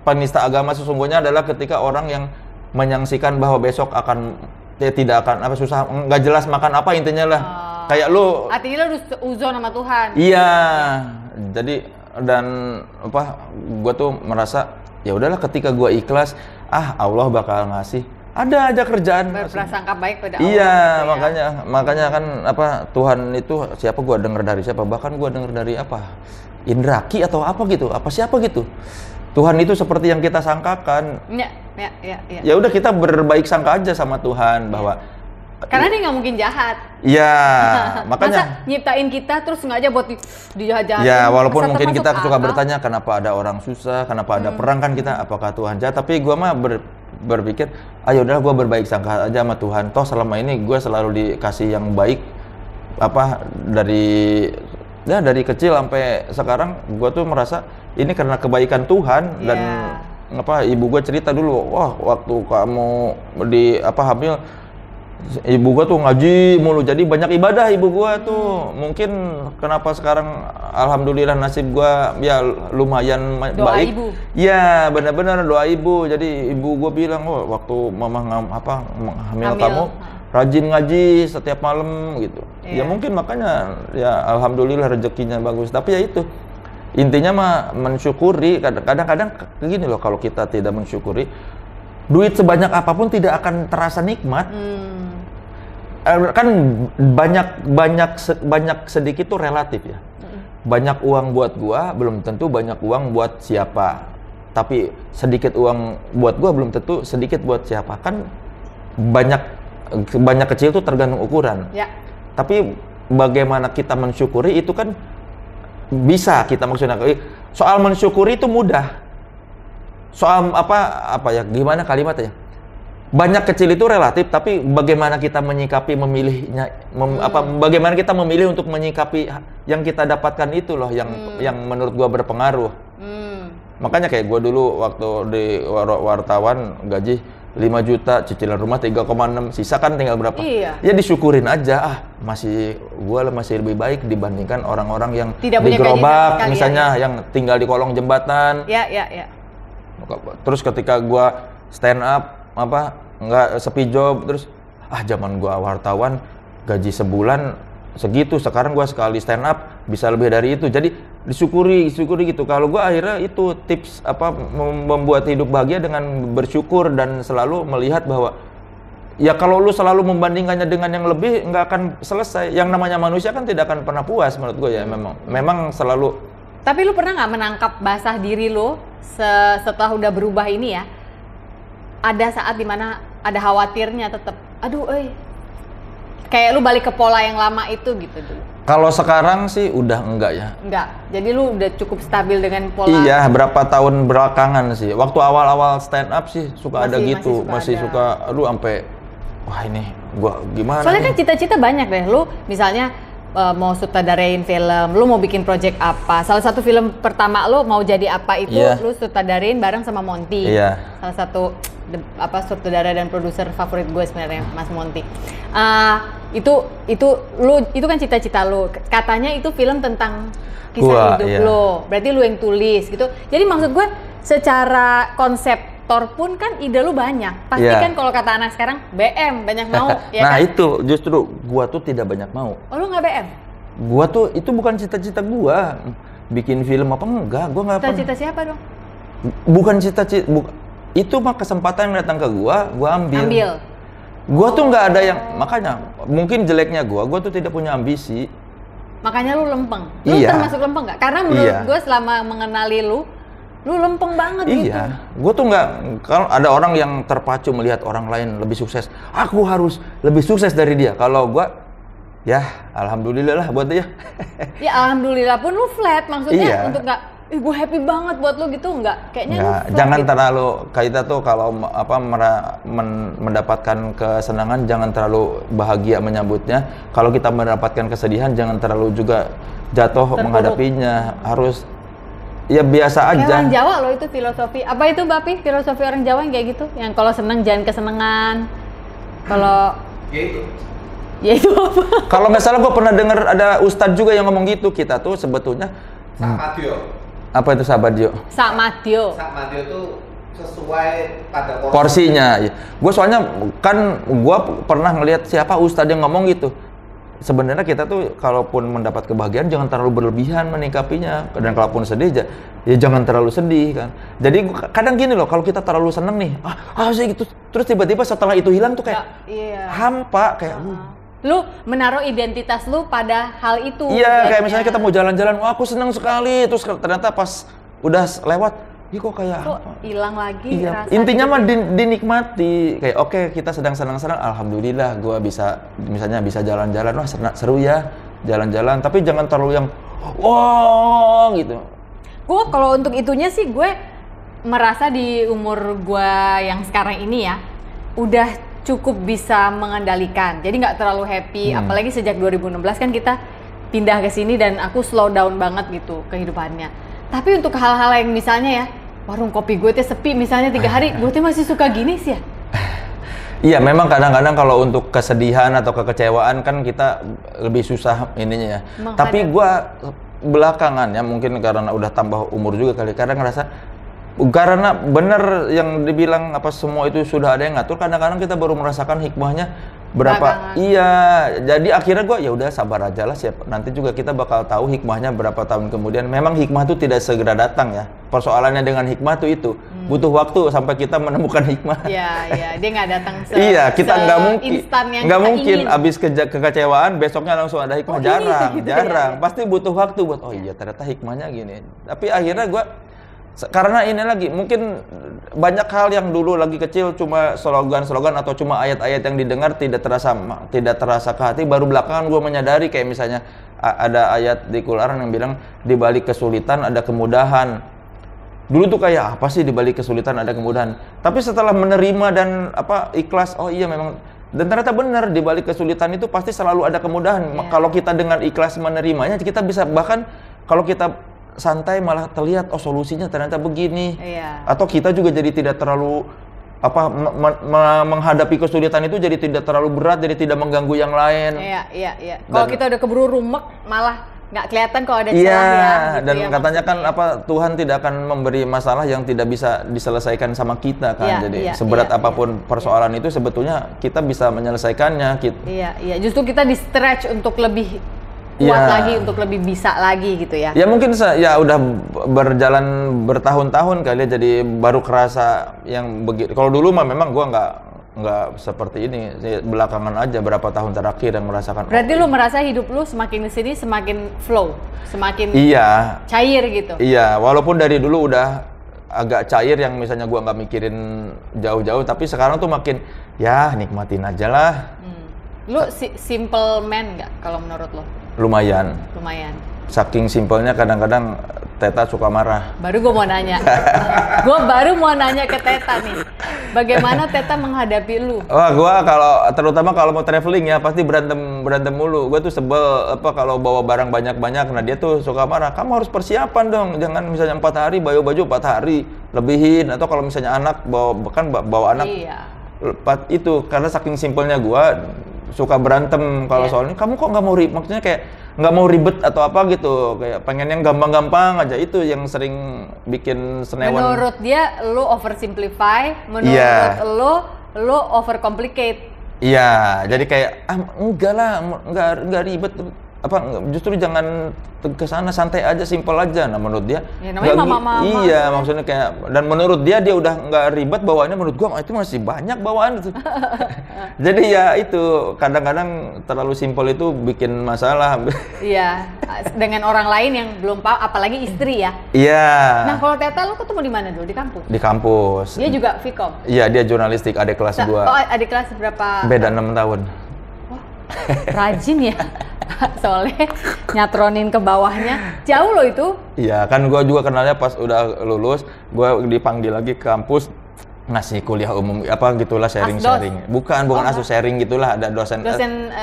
penista agama sesungguhnya adalah ketika orang yang menyaksikan bahwa besok tidak akan susah, nggak jelas makan apa, intinya lah. Kayak lu artinya lu uzon sama Tuhan. Iya. Jadi dan gua tuh merasa ya udahlah, ketika gua ikhlas, Allah bakal ngasih. Ada aja kerjaan. Berprasangka baik pada Allah. Iya, makanya kan Tuhan itu siapa, gua dengar dari siapa? Bahkan gua dengar dari Indraki atau siapa gitu. Tuhan itu seperti yang kita sangkakan. Ya. Ya udah, kita berbaik sangka aja sama Tuhan bahwa karena dia nggak mungkin jahat. Iya, makanya masa nyiptain kita terus sengaja buat dijahat-jahatin. Ya, walaupun mungkin kita suka bertanya kenapa ada orang susah, kenapa ada perang, kan kita apakah Tuhan jahat? Tapi gua mah berpikir, ayo udah gua berbaik sangka aja sama Tuhan. Toh selama ini gua selalu dikasih yang baik, dari kecil sampai sekarang gua tuh merasa ini karena kebaikan Tuhan. Dan ibu gua cerita dulu, waktu kamu hamil, ibu gua tuh ngaji mulu, jadi banyak ibadah ibu gua tuh. Mungkin kenapa sekarang alhamdulillah nasib gua ya lumayan doa baik. Ibu. Ya, benar-benar doa ibu. Jadi ibu gua bilang, waktu mama hamil kamu rajin ngaji setiap malam gitu. Ya mungkin makanya ya alhamdulillah rezekinya bagus. Tapi ya itu, intinya mah mensyukuri. Kadang-kadang begini loh, kalau kita tidak mensyukuri, duit sebanyak apapun tidak akan terasa nikmat. Kan banyak sedikit tuh relatif ya. Banyak uang buat gua belum tentu banyak uang buat siapa. Tapi sedikit uang buat gua belum tentu sedikit buat siapa. Kan banyak kecil tuh tergantung ukuran. Ya. Tapi bagaimana kita mensyukuri itu kan bisa kita maksudnya. Soal mensyukuri itu mudah. Soal gimana kalimatnya? Banyak kecil itu relatif, tapi bagaimana kita menyikapi memilihnya, bagaimana kita memilih untuk menyikapi yang kita dapatkan itu loh yang menurut gua berpengaruh. Makanya kayak gua dulu waktu di wartawan gaji 5 juta, cicilan rumah 3,6, sisa kan tinggal berapa? Iya. Ya disyukurin aja, gua masih lebih baik dibandingkan orang-orang yang tidak di gerobak misalnya, yang tinggal di kolong jembatan. Ya. Terus ketika gua stand up nggak sepi job, terus zaman gua wartawan gaji sebulan segitu, sekarang gua sekali stand up bisa lebih dari itu. Jadi disyukuri gitu. Kalau gua akhirnya itu tips apa membuat hidup bahagia dengan bersyukur dan selalu melihat bahwa ya kalau lu selalu membandingkannya dengan yang lebih nggak akan selesai. Yang namanya manusia kan tidak akan pernah puas menurut gue ya, memang selalu. Tapi lu pernah nggak menangkap basah diri lu setelah udah berubah ini ya? Ada saat dimana ada khawatirnya tetap, aduh kayak lu balik ke pola yang lama itu gitu dulu. Kalau sekarang sih udah enggak ya. Enggak. Jadi lu udah cukup stabil dengan pola. Iya, berapa tahun belakangan sih. Waktu awal-awal stand up sih suka ada gitu, masih suka aduh sampai wah ini gua gimana. Soalnya kan cita-cita banyak deh. Lu misalnya mau sutradarain film, lu mau bikin project apa. Salah satu film pertama lu mau jadi apa itu lu sutradarain bareng sama Monty. Iya. Salah satu sutradara dan produser favorit gue sebenarnya, Mas Monty. Itu kan cita-cita lu. Katanya itu film tentang kisah hidup lu. Berarti lu yang tulis gitu. Jadi maksud gue secara konseptor pun kan ide lu banyak. Pasti kan kalau kata anak sekarang BM banyak mau ya nah kan? Itu justru gua tuh tidak banyak mau. Oh lu nggak BM? Gua tuh itu bukan cita-cita gua bikin film apa enggak. Gua nggak pernah. Cita-cita siapa dong? Bukan cita-cita itu mah kesempatan yang datang ke gua ambil. Gua tuh nggak ada yang, makanya mungkin jeleknya gua tuh tidak punya ambisi. Makanya lu lempeng. Lu termasuk lempeng nggak? Karena menurut gua selama mengenali lu lempeng banget gitu. Iya, gua tuh nggak, kalau ada orang yang terpacu melihat orang lain lebih sukses, aku harus lebih sukses dari dia. Kalau gua, ya alhamdulillah lah buat dia. Ya alhamdulillah pun lu flat, maksudnya untuk nggak gue happy banget buat lu gitu, enggak kayaknya lu jangan gitu. Terlalu kita tuh kalau mendapatkan kesenangan jangan terlalu bahagia menyambutnya. Kalau kita mendapatkan kesedihan jangan terlalu juga jatuh menghadapinya. Harus ya biasa aja. Orang Jawa loh itu filosofi. Apa itu Bapi? Filosofi orang Jawa yang kayak gitu. Yang kalau seneng jangan kesenengan. Kalau ya itu apa? Kalau nggak salah gue pernah dengar ada ustadz juga yang ngomong gitu. Kita tuh sebetulnya apa itu Sabadio? Sakmadyo itu sesuai pada porsinya. Gue soalnya kan gue pernah ngelihat siapa ustadz yang ngomong gitu. Sebenarnya kita tuh kalaupun mendapat kebahagiaan jangan terlalu berlebihan menikapinya, dan kalaupun sedih ya jangan terlalu sedih kan. Jadi kadang gini loh, kalau kita terlalu seneng nih, sih gitu, terus tiba-tiba setelah itu hilang tuh kayak hampa kayak lu menaruh identitas lu pada hal itu. Iya, kayak misalnya kita mau jalan-jalan, wah aku senang sekali, terus ternyata pas udah lewat, kok kayak hilang lagi. Iya. Intinya mah dinikmati, kayak oke, kita sedang senang-senang, alhamdulillah, gua bisa misalnya bisa jalan-jalan, wah seru ya jalan-jalan, tapi jangan terlalu yang wah gitu. Gua kalau untuk itunya sih gue merasa di umur gua yang sekarang ini ya udah cukup bisa mengendalikan, jadi nggak terlalu happy. Apalagi sejak 2016 kan kita pindah ke sini dan aku slow down banget gitu kehidupannya. Tapi untuk hal-hal yang misalnya ya warung kopi gue tuh sepi misalnya 3 hari, gue tuh masih suka gini sih ya. Iya, memang kadang-kadang kalau untuk kesedihan atau kekecewaan kan kita lebih susah ininya ya. Tapi gue belakangan ya mungkin karena udah tambah umur juga kali, kadang ngerasa karena bener yang dibilang apa semua itu sudah ada yang ngatur, kadang-kadang kita baru merasakan hikmahnya berapa. Iya, jadi akhirnya gue ya udah sabar aja lah, siap nanti juga kita bakal tahu hikmahnya berapa tahun kemudian. Memang hikmah itu tidak segera datang ya, persoalannya dengan hikmah tuh itu butuh waktu sampai kita menemukan hikmah. Iya, dia nggak datang iya, kita nggak mungkin ingin. Abis kekecewaan besoknya langsung ada hikmah. Jarang. Pasti butuh waktu buat iya ternyata hikmahnya gini. Tapi akhirnya gue karena ini lagi mungkin banyak hal yang dulu lagi kecil cuma slogan-slogan atau cuma ayat-ayat yang didengar tidak terasa ke hati, baru belakangan gue menyadari kayak misalnya ada ayat di Quran yang bilang di balik kesulitan ada kemudahan. Dulu tuh kayak apa sih di balik kesulitan ada kemudahan, tapi setelah menerima dan ikhlas, oh iya memang, dan ternyata benar di balik kesulitan itu pasti selalu ada kemudahan. Kalau kita dengan ikhlas menerimanya, kita bisa bahkan kalau kita santai malah terlihat solusinya ternyata begini. Atau kita juga jadi tidak terlalu menghadapi kesulitan itu jadi tidak terlalu berat, jadi tidak mengganggu yang lain. Iya. Kalau kita udah keburu rumek malah nggak kelihatan kalau ada celah ya. Gitu dan katanya kan Tuhan tidak akan memberi masalah yang tidak bisa diselesaikan sama kita kan. Jadi seberat apapun persoalan itu sebetulnya kita bisa menyelesaikannya. Iya. Justru kita di stretch untuk lebih kuat Iya. lagi untuk lebih bisa lagi gitu ya. Ya mungkin ya udah berjalan bertahun-tahun kali ya, jadi baru kerasa yang begitu. Kalau dulu mah memang gua nggak seperti ini, belakangan aja berapa tahun terakhir yang merasakan. Berarti lu merasa hidup lu semakin kesini semakin flow, semakin Iya, cair gitu. iya. Walaupun dari dulu udah agak cair yang misalnya gua nggak mikirin jauh-jauh, tapi sekarang tuh makin ya nikmatin aja lah. Lu simple man nggak kalau menurut lo? Lumayan. Lumayan. Saking simpelnya kadang-kadang Teta suka marah. Baru gue mau nanya. Gue baru mau nanya ke Teta nih. Bagaimana Teta menghadapi lu? Wah, gua terutama kalau mau traveling ya pasti berantem mulu. Gua tuh sebel kalau bawa barang banyak-banyak. Nah, dia tuh suka marah. Kamu harus persiapan dong. Jangan misalnya 4 hari bawa baju 4 hari lebihin, atau kalau misalnya anak bawa anak. Iya. Itu karena saking simpelnya gua suka berantem kalau soalnya kamu kok nggak mau maksudnya kayak nggak mau ribet atau apa gitu, kayak pengen yang gampang-gampang aja, itu yang sering bikin senewan. Menurut dia lo oversimplify, menurut lo overcomplicate. Iya, jadi kayak enggak lah, enggak ribet, justru jangan ke sana, santai aja, simpel aja. Nah, menurut dia ya, namanya mama-mama. Iya, maksudnya kayak, dan menurut dia udah nggak ribet bawaannya, menurut gua itu masih banyak bawaan itu. Jadi ya itu kadang-kadang terlalu simpel itu bikin masalah. Iya, dengan orang lain yang belum paham, apalagi istri ya. Iya. Nah, kalau Teta lu ketemu di mana dulu? Di kampus? Di kampus. Dia juga Vkom? Iya, dia jurnalistik, adik kelas gua. Oh, adik kelas berapa? Beda 6 tahun. Wah, rajin ya. Soalnya nyatronin ke bawahnya. Jauh loh itu. Iya, kan gua juga kenalnya pas udah lulus, gua dipanggil lagi ke kampus ngasih kuliah umum gitulah, sharing-sharing. Bukan asus, sharing gitulah, ada dosen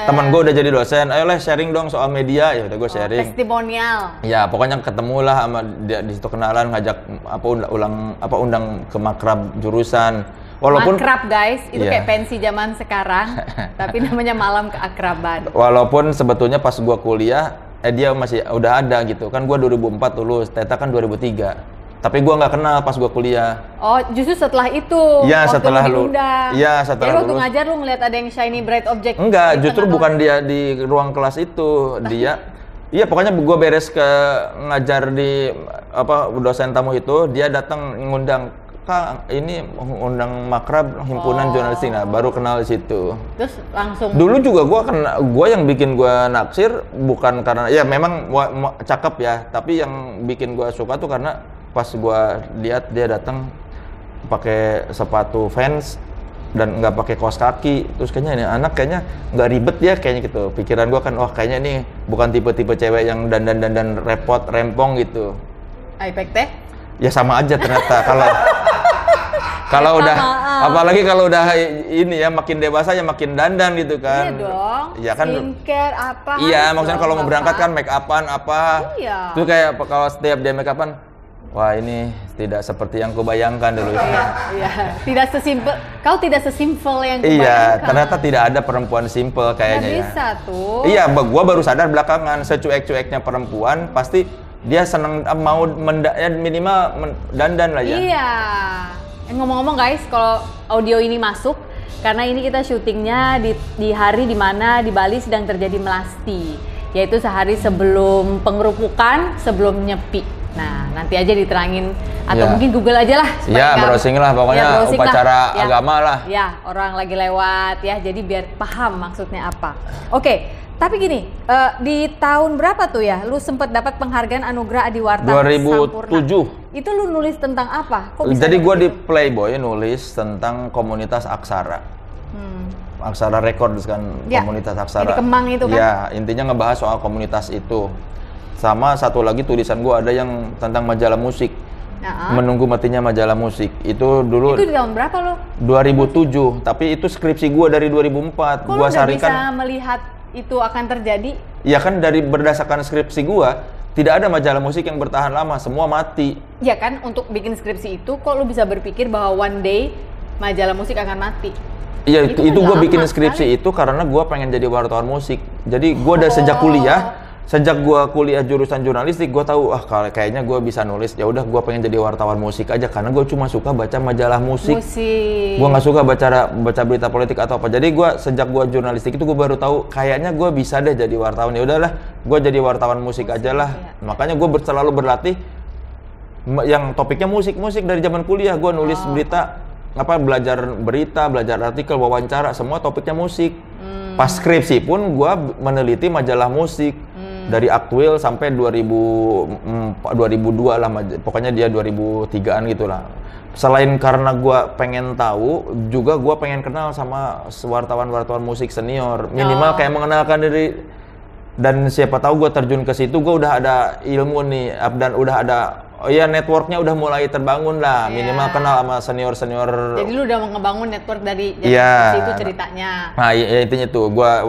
teman gua udah jadi dosen. Ayolah sharing dong soal media, ya udah gua sharing. Testimonial. Ya, pokoknya ketemulah sama dia di situ, kenalan, ngajak undang ke makrab jurusan. Walaupun makrab guys, itu iya. kayak pensi zaman sekarang, tapi namanya malam keakraban. Walaupun sebetulnya pas gua kuliah, dia masih udah ada gitu. Kan gua 2004 lulus, Teta kan 2003. Tapi gua nggak kenal pas gua kuliah. Oh, justru setelah itu. Iya, waktu setelah lu diundang. Iya, setelah jadi waktu lulus. ngajar lu ngeliat ada yang shiny bright object. Enggak, di justru tengah bukan dia di ruang kelas itu. Iya, pokoknya gua beres ke ngajar di dosen tamu itu, dia datang ngundang, Kak, ini undang makrab himpunan jurnalistik. Nah, baru kenal di situ. Terus langsung. Dulu juga gua yang bikin gua naksir bukan karena ya memang cakep ya, tapi yang bikin gua suka tuh karena pas gua lihat dia datang pakai sepatu Vans dan nggak pakai kaos kaki, terus kayaknya ini anak kayaknya nggak ribet ya kayaknya gitu. Pikiran gua kan, wah kayaknya ini bukan tipe-tipe cewek yang dandan repot rempong gitu. iPad teh? Ya sama aja ternyata kalau udah apalagi kalau udah ini ya makin dewasa ya makin dandan gitu kan. Iya dong. Iya kan. Skincare apa? Iya, maksudnya kalau mau berangkat kan make upan apa. Iya. Itu kayak kalau setiap dia make upan, wah ini tidak seperti yang kubayangkan dulu. Iya. Kau tidak sesimpel yang kubayangkan. Iya, ternyata tidak ada perempuan simple kayaknya ya. Bisa tuh. Iya, gua baru sadar belakangan, secuek-cueknya perempuan pasti dia seneng mau minimal dandan lah ya. Iya. Ngomong-ngomong guys, kalau audio ini masuk, karena ini kita syutingnya di hari dimana di Bali sedang terjadi melasti, yaitu sehari sebelum pengerupukan, sebelum nyepi. Nah, nanti aja diterangin atau mungkin Google aja lah. Iya, browsing lah pokoknya, browsing upacara lah. agama lah. Ya, orang lagi lewat ya, jadi biar paham maksudnya apa. Oke, tapi gini, di tahun berapa tuh ya, lu sempat dapat penghargaan Anugerah Adiwarta 2007. Sampurna. Itu lu nulis tentang apa? Kok bisa Jadi gue di itu? Playboy nulis tentang komunitas Aksara. Aksara Records kan, Ya, komunitas Aksara. yang di Kemang itu kan? Iya, intinya ngebahas soal komunitas itu. Sama satu lagi tulisan gue ada yang tentang majalah musik. Menunggu matinya majalah musik. Itu dulu Itu di tahun berapa lo? 2007, tapi itu skripsi gue dari 2004. Kok Gua lo udah sarikan. bisa melihat itu akan terjadi? Ya kan dari berdasarkan skripsi gue, tidak ada majalah musik yang bertahan lama, semua mati. Ya kan, untuk bikin skripsi itu, kok lo bisa berpikir bahwa one day majalah musik akan mati? Iya, itu gue lama bikin skripsi sekali. itu karena gue pengen jadi wartawan musik. Jadi gue dari sejak kuliah sejak gua kuliah jurusan jurnalistik, gua tahu kayaknya gua bisa nulis. Ya udah, gua pengen jadi wartawan musik aja karena gua cuma suka baca majalah musik. Gua nggak suka baca berita politik atau apa. Jadi gua sejak gua jurnalistik itu gua baru tahu kayaknya gua bisa deh jadi wartawan. Ya udahlah, gua jadi wartawan musik aja lah. Iya. Makanya gua selalu berlatih yang topiknya musik dari zaman kuliah. Gua nulis berita, belajar berita, belajar artikel, wawancara, semua topiknya musik. Pas skripsi pun gua meneliti majalah musik. Dari Aktuil sampai 2002 lah, pokoknya dia 2003-an gitulah. Selain karena gua pengen tahu, juga gua pengen kenal sama wartawan-wartawan musik senior, minimal kayak mengenalkan diri. Dan siapa tahu gua terjun ke situ, gua udah ada ilmu nih, dan udah ada networknya udah mulai terbangun lah, minimal kenal sama senior-senior. Jadi lu udah mau ngebangun network dari situ ceritanya. Nah, intinya tuh gua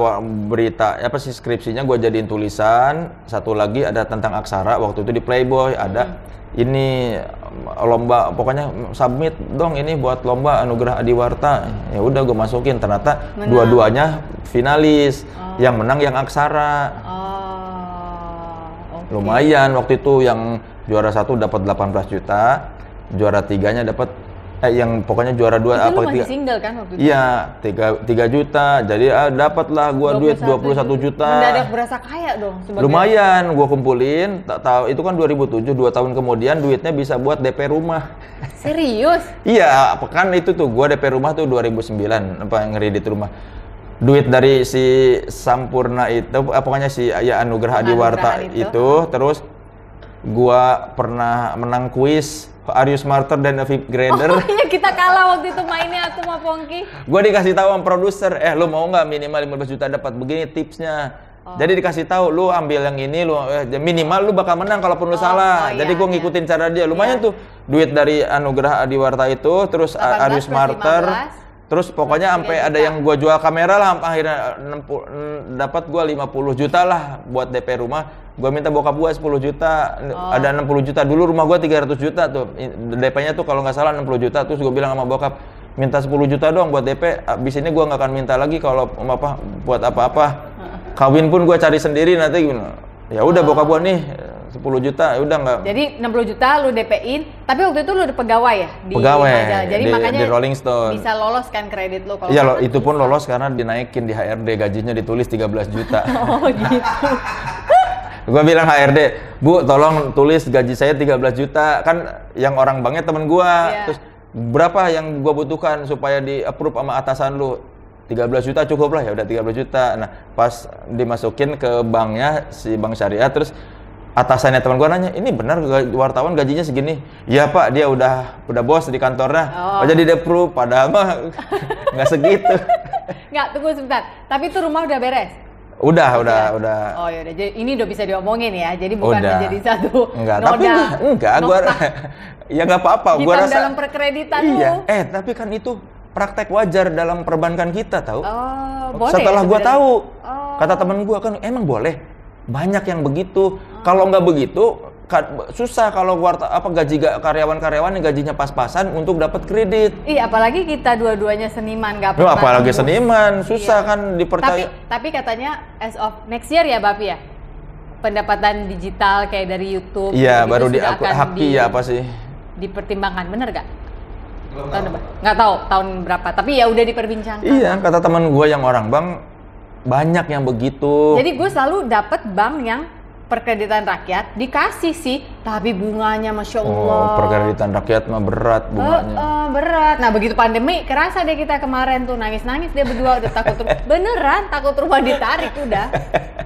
berita skripsinya gua jadiin tulisan. Satu lagi ada tentang aksara, waktu itu di Playboy ada ini lomba, pokoknya submit dong ini buat lomba Anugerah Adiwarta. Ya udah gua masukin, ternyata dua-duanya finalis. Yang menang yang aksara. Lumayan waktu itu, yang juara 1 dapat 18 juta, juara 3-nya dapat yang pokoknya juara 2 itu masih single kan waktu itu? Iya, 3 juta. Jadi dapatlah gua duit 21 juta. Mendadak berasa kaya dong sebagai... Lumayan gua kumpulin, tak tahu itu kan 2007, 2 tahun kemudian duitnya bisa buat DP rumah. Serius? Iya, kan itu tuh gua DP rumah tuh 2009, ngeredit rumah. Duit dari si Sampurna itu, pokoknya si Anugerah Adiwarta itu, terus gua pernah menang kuis Are You Smarter Than a Fifth Grader? Oh iya, kita kalah waktu itu mainnya aku sama Pongki. Gua dikasih tahu sama produser, lu mau nggak minimal 15 juta dapat begini tipsnya. Jadi dikasih tahu, lu ambil yang ini, lu minimal lu bakal menang kalaupun lu salah. Jadi gua ngikutin cara dia. Lumayan tuh duit dari Anugerah Adiwarta itu, terus Are You Smarter. Terus pokoknya sampai ada yang gua jual kamera lah, akhirnya dapat gua 50 juta lah buat DP rumah. Gua minta bokap gua 10 juta, ada 60 juta. Dulu rumah gua 300 juta tuh. DP-nya tuh kalau nggak salah 60 juta. Terus gua bilang sama bokap, minta 10 juta dong buat DP. Abis ini gua nggak akan minta lagi kalau buat apa-apa. Kawin pun gua cari sendiri nanti gimana. Ya udah bokap gua nih 10 juta, ya udah nggak. Jadi 60 juta lu DP-in, tapi waktu itu lu udah pegawai ya? Pegawai, jadi makanya di Rolling Stone. Bisa lolos kan kredit lu? Iya, itu pun lolos karena dinaikin di HRD, gajinya ditulis 13 juta. Oh gitu. Gua bilang HRD, Bu tolong tulis gaji saya 13 juta, kan yang orang banknya temen gua. Terus berapa yang gua butuhkan supaya di approve sama atasan lu? 13 juta cukup lah, ya udah 13 juta. Nah, pas dimasukin ke banknya, si bank syariah, terus atasannya teman gua nanya, ini benar wartawan gajinya segini? Iya Pak, dia udah bos di kantornya. Jadi dia approve, padahal mah nggak segitu. Nggak, tunggu sebentar. Tapi itu rumah udah beres? Udah. Oh ya udah, jadi ini udah bisa diomongin ya. Jadi bukan menjadi satu enggak, gua ya nggak apa-apa. Gua rasa dalam perkreditan iya. Tapi kan itu praktek wajar dalam perbankan kita, tahu? Boleh. Setelah gua tahu, kata temen gua kan emang boleh. Banyak yang begitu. Kalau nggak begitu, susah kalau gaji karyawan-karyawan yang gajinya pas-pasan untuk dapat kredit. Iya, apalagi kita dua-duanya seniman, nggak apa-apa. Apalagi seniman, susah kan dipercaya. Tapi katanya as of next year ya, Bapi ya? Pendapatan digital kayak dari YouTube. Iya, baru haki ya apa sih? Dipertimbangkan, bener nggak? Nggak tahu tahun berapa, tapi ya udah diperbincangkan. Iya, kata teman gue yang orang bank, banyak yang begitu. Jadi gue selalu dapat bank yang perkreditan rakyat dikasih sih, tapi bunganya Masya Allah. Perkreditan rakyat mah berat bunganya. Berat. Nah begitu pandemi, kerasa deh kita kemarin tuh nangis-nangis dia berdua udah takut beneran takut rumah ditarik udah.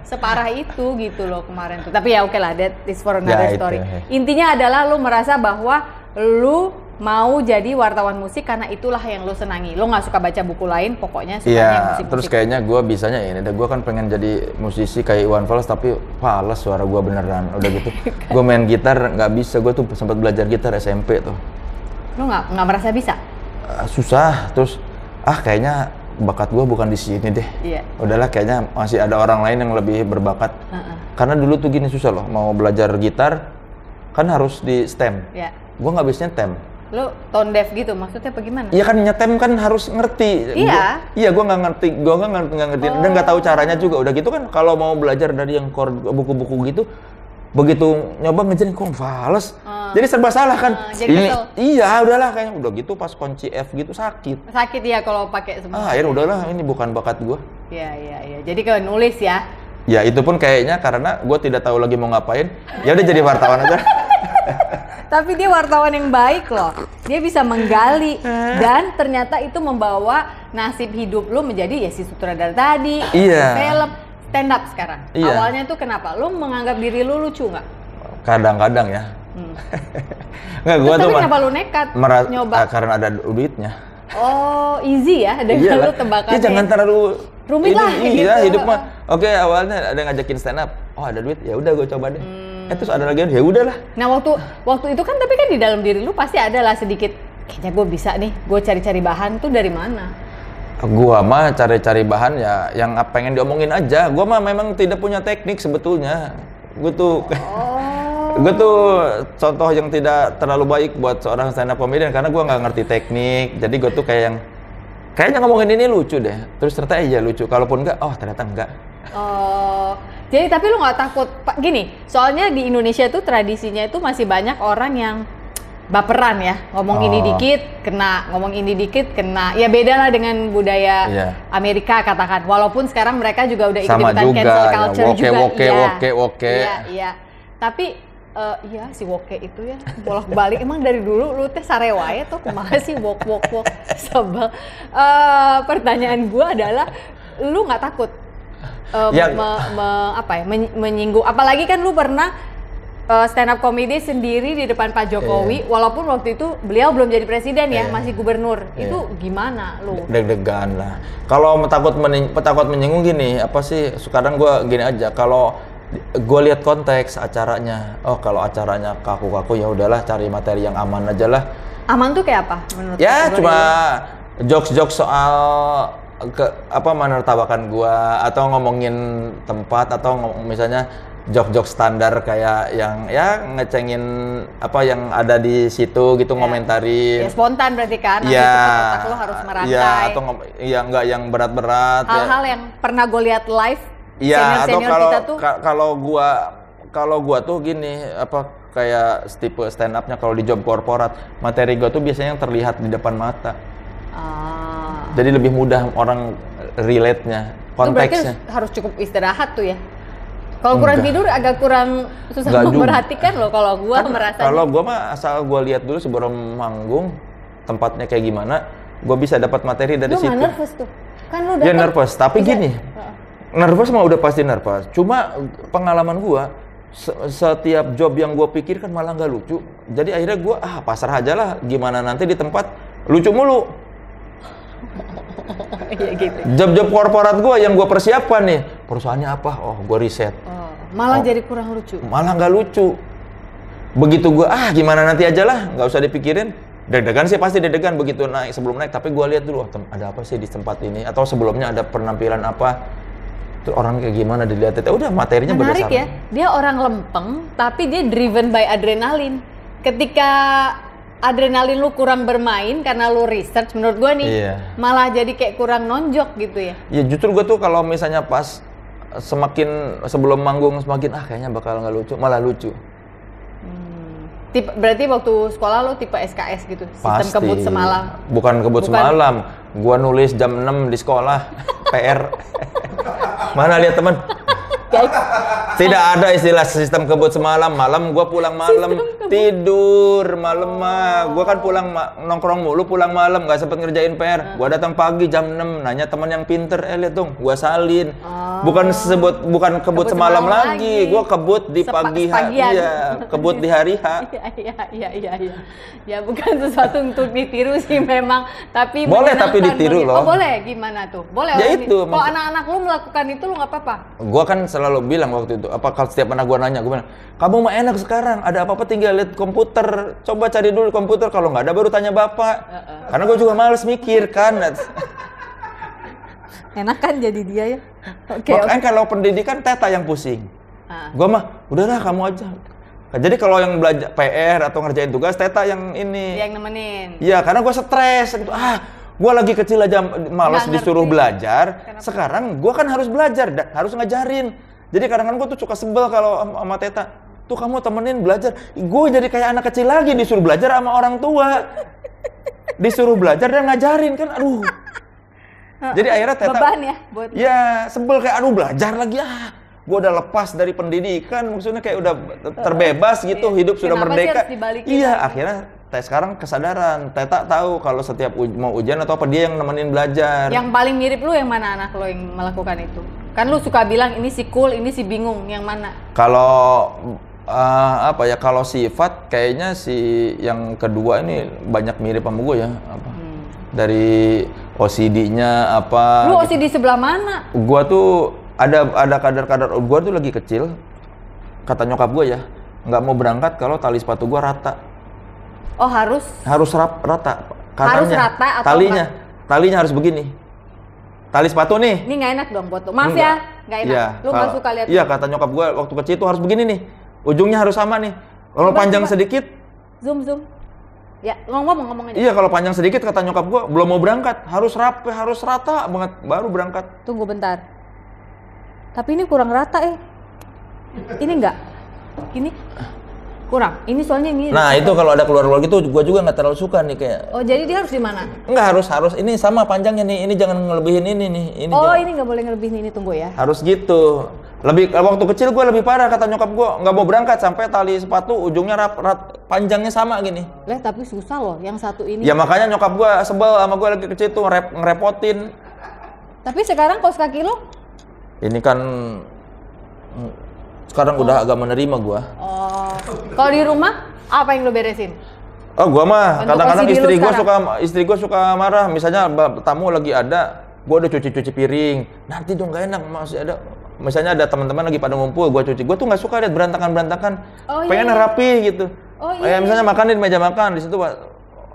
Separah itu gitu loh kemarin tuh. Tapi ya oke lah, that is for another story. Intinya adalah lu merasa bahwa lu mau jadi wartawan musik karena itulah yang lo senangi. Lo nggak suka baca buku lain, pokoknya sukanya musik-musik. Terus kayaknya gue bisanya ini, gue kan pengen jadi musisi kayak Iwan Fals, tapi fals suara gue beneran. Udah gitu, gue main gitar nggak bisa. Gue tuh sempat belajar gitar SMP tuh. Lo nggak merasa bisa? Susah. Terus kayaknya bakat gue bukan di sini deh. Iya. Udahlah, kayaknya masih ada orang lain yang lebih berbakat. Karena dulu tuh gini susah loh, mau belajar gitar kan harus di stem. Iya. Gue nggak bisanya tem. Lu tone deaf gitu, maksudnya bagaimana? Iya kan nyetem kan harus ngerti. Iya. Gue nggak ngerti, dan nggak tahu caranya juga. Udah gitu kan kalau mau belajar dari yang buku-buku gitu, begitu nyoba ngejarin kok fales. Jadi serba salah kan. Jadi kesel. Iya udahlah kayaknya udah gitu pas kunci F gitu sakit. Sakit ya kalau pakai semua. Akhirnya udahlah ini bukan bakat gue. Iya. Jadi kalau nulis ya. Ya itu pun kayaknya karena gue tidak tahu lagi mau ngapain. Ya udah jadi wartawan aja. Tapi dia wartawan yang baik loh. Dia bisa menggali dan ternyata itu membawa nasib hidup lu menjadi ya si sutradara tadi, film, stand up sekarang. Iya. Awalnya tuh kenapa? Lu menganggap diri lu lucu nggak? Kadang-kadang ya. Nggak, gua tapi tuh kenapa lu nekat nyoba? Karena ada duitnya. Oh, easy ya dengan lu tebakannya. Ya jangan terlalu rumit lah iya, gitu. hidup mah. Oke, awalnya ada ngajakin stand up. Oh, ada duit. Ya udah gue coba deh. Terus ada lagi ya udahlah. Nah, waktu itu kan tapi kan di dalam diri lu pasti ada lah sedikit kayaknya gue bisa nih. Gue cari-cari bahan tuh dari mana? Gua mah cari-cari bahan ya yang pengen diomongin aja. Gua mah memang tidak punya teknik sebetulnya. Gue tuh contoh yang tidak terlalu baik buat seorang stand up comedian karena gue nggak ngerti teknik. Jadi gue tuh kayaknya ngomongin ini lucu deh. Terus ternyata iya lucu. Kalaupun enggak, ternyata enggak. Jadi tapi lu nggak takut gini? Soalnya di Indonesia tuh tradisinya itu masih banyak orang yang baperan ya, ngomong ini dikit kena, ngomong ini dikit kena. Ya beda lah dengan budaya Amerika katakan. Walaupun sekarang mereka juga udah ikut-ikutan cancel culture juga. Woke. Iya. Tapi iya si woke itu ya bolak-balik. Emang dari dulu lu teh sarewa ya tuh kumaha sih wok. Sebel. Pertanyaan gua adalah lu nggak takut menyinggung? Apalagi kan lu pernah stand up comedy sendiri di depan Pak Jokowi, walaupun waktu itu beliau belum jadi presiden ya, masih gubernur. Itu gimana lu? Deg-degan lah. Kalau takut menyinggung gini, apa sih? Sekarang gue gini aja. Kalau gue lihat konteks acaranya, kalau acaranya kaku-kaku ya udahlah cari materi yang aman aja lah. Aman tuh kayak apa menurut? Ya cuma jokes-jokes soal menertawakan gua atau ngomongin tempat atau misalnya jok-jok standar kayak yang ya ngecengin apa yang ada di situ gitu, ngomentarin. Ya spontan berarti kan. Iya. Otak lu harus merantai. Iya, atau nggak yang berat-berat. Hal-hal yang pernah gue lihat live. Iya, atau kalau gua tuh gini kayak tipe stand up-nya kalau di job korporat, materi gua tuh biasanya yang terlihat di depan mata. Jadi lebih mudah orang relate-nya, konteksnya. Berarti harus cukup istirahat tuh ya. Kalau kurang tidur agak kurang susah memperhatikan loh kalau gua merasa. Kalau gua mah asal gua lihat dulu sebelum manggung tempatnya kayak gimana, gua bisa dapat materi dari situ. Lu nervous tuh. Kan lu ya nervous, tapi gini. Nervous mah udah pasti nervous. Cuma pengalaman gua setiap job yang gua pikirkan malah nggak lucu. Jadi akhirnya gua pasrah aja lah, gimana nanti di tempat lucu mulu. Iya gitu. Job-job korporat gue yang gue persiapkan nih, perusahaannya apa? Gue riset. Malah jadi kurang lucu. Malah nggak lucu. Begitu gue gimana nanti aja lah, nggak usah dipikirin. Deg-degan sih pasti deg-degan begitu sebelum naik. Tapi gue lihat dulu ada apa sih di tempat ini, atau sebelumnya ada penampilan apa. Itu orang kayak gimana dilihat. Udah materinya menarik berdasarkan. Ya. Dia orang lempeng, tapi dia driven by adrenalin. Ketika adrenalin lu kurang bermain karena lu research, menurut gua nih malah jadi kayak kurang nonjok gitu ya. Ya justru gua tuh kalau misalnya pas semakin sebelum manggung semakin kayaknya bakal nggak lucu, malah lucu. Berarti waktu sekolah lu tipe SKS gitu? Sistem kebut semalam? Bukan kebut semalam, gua nulis jam 6 di sekolah, PR. Mana lihat teman? Tidak ada istilah sistem kebut semalam. Malam gua pulang malam, tidur malam mah. Gua kan pulang nongkrong mulu, pulang malam, nggak sempet ngerjain PR. Gua datang pagi jam 6, nanya teman yang pinter, lihat dong, gua salin. Bukan kebut semalam lagi. Gua kebut di pagi hari. Iya, kebut di hari H. Iya. Ya bukan sesuatu untuk ditiru sih memang, tapi boleh tapi ditiru loh. Boleh, gimana tuh? Boleh. Ya itu. Kalau anak-anak lu melakukan itu lu nggak apa-apa. Gua kan selalu bilang waktu itu, kalau setiap anak gua nanya, gua bilang, kamu mah enak sekarang, ada apa-apa tinggal lihat komputer, coba cari dulu komputer, kalau nggak ada baru tanya bapak. Karena gua juga males mikir kan. Enak kan jadi dia ya. Makanya kalau pendidikan teta yang pusing. Gua mah udahlah kamu aja. Jadi kalau yang belajar PR atau ngerjain tugas, Teta yang ini. Yang nemenin. Iya, karena gue stres gitu. Gue lagi kecil aja malas Nggak disuruh ngerti. belajar. Kenapa? Sekarang gue kan harus belajar, harus ngajarin. Jadi kadang-kadang gue tuh suka sebel kalau sama Teta. Tuh kamu temenin belajar. Gue jadi kayak anak kecil lagi disuruh belajar sama orang tua. Disuruh belajar dan ngajarin kan, aduh. Jadi akhirnya Teta. Beban ya buat. Ya sebel kayak aduh belajar lagi gue udah lepas dari pendidikan, maksudnya kayak udah terbebas gitu, hidup sudah Kenapa sih merdeka. harus dibalikin Iya, lagi? akhirnya sekarang kesadaran. Teta tahu kalau setiap mau ujian atau apa dia yang nemenin belajar. Yang paling mirip lu yang mana anak lo yang melakukan itu? Kan lu suka bilang ini si cool, ini si bingung, yang mana? Kalau apa ya, kalau sifat kayaknya si yang kedua ini banyak mirip sama gue ya. Apa? Dari OCD-nya apa? Lu gitu. OCD sebelah mana? Gua tuh ada kadar-kadar gua tuh lagi kecil, kata nyokap gua ya, nggak mau berangkat kalau tali sepatu gua rata. Oh harus Rata Harus katanya. rata atau Talinya harus begini. Tali sepatu nih. ini nggak enak dong buat lu. Maaf ya, nggak enak. Iya, Lu nggak suka lihat. Iya, kata nyokap gua waktu kecil tuh harus begini nih. Ujungnya harus sama nih. Kalau Coba, panjang coba. sedikit, Zoom. Ya, ngomong aja. iya kalau panjang sedikit kata nyokap gua belum mau berangkat, harus rapi, harus rata banget baru berangkat. Tunggu bentar. Tapi ini kurang rata Ini enggak. Ini kurang. Ini soalnya ini. Nah, itu kalau ada keluar-keluar gitu gua juga nggak terlalu suka nih kayak. Oh, jadi dia harus di mana? Enggak harus ini sama panjangnya nih. Ini jangan ngelebihin ini nih. Ini Oh, jangan. ini nggak boleh ngelebihin ini, tunggu ya. Harus gitu. Lebih waktu kecil gue lebih parah kata nyokap gue, nggak mau berangkat sampai tali sepatu ujungnya panjangnya sama gini. Lah, tapi susah loh yang satu ini. Ya makanya nyokap gue sebel sama gue lagi kecil tuh ngerepotin. Tapi sekarang kaos kaki lo? Ini kan sekarang udah agak menerima gue. Oh. Kalau di rumah apa yang lo beresin? Oh gue mah Untuk kadang-kadang OCD lu istri gue suka marah. Misalnya tamu lagi ada, gue udah cuci piring. Nanti dong gak enak masih ada. Misalnya ada teman-teman lagi pada ngumpul, gue cuci. Gue tuh nggak suka lihat berantakan. Oh, Pengen iya. rapi gitu. Oh, iya, Kayak misalnya makan di meja makan di situ,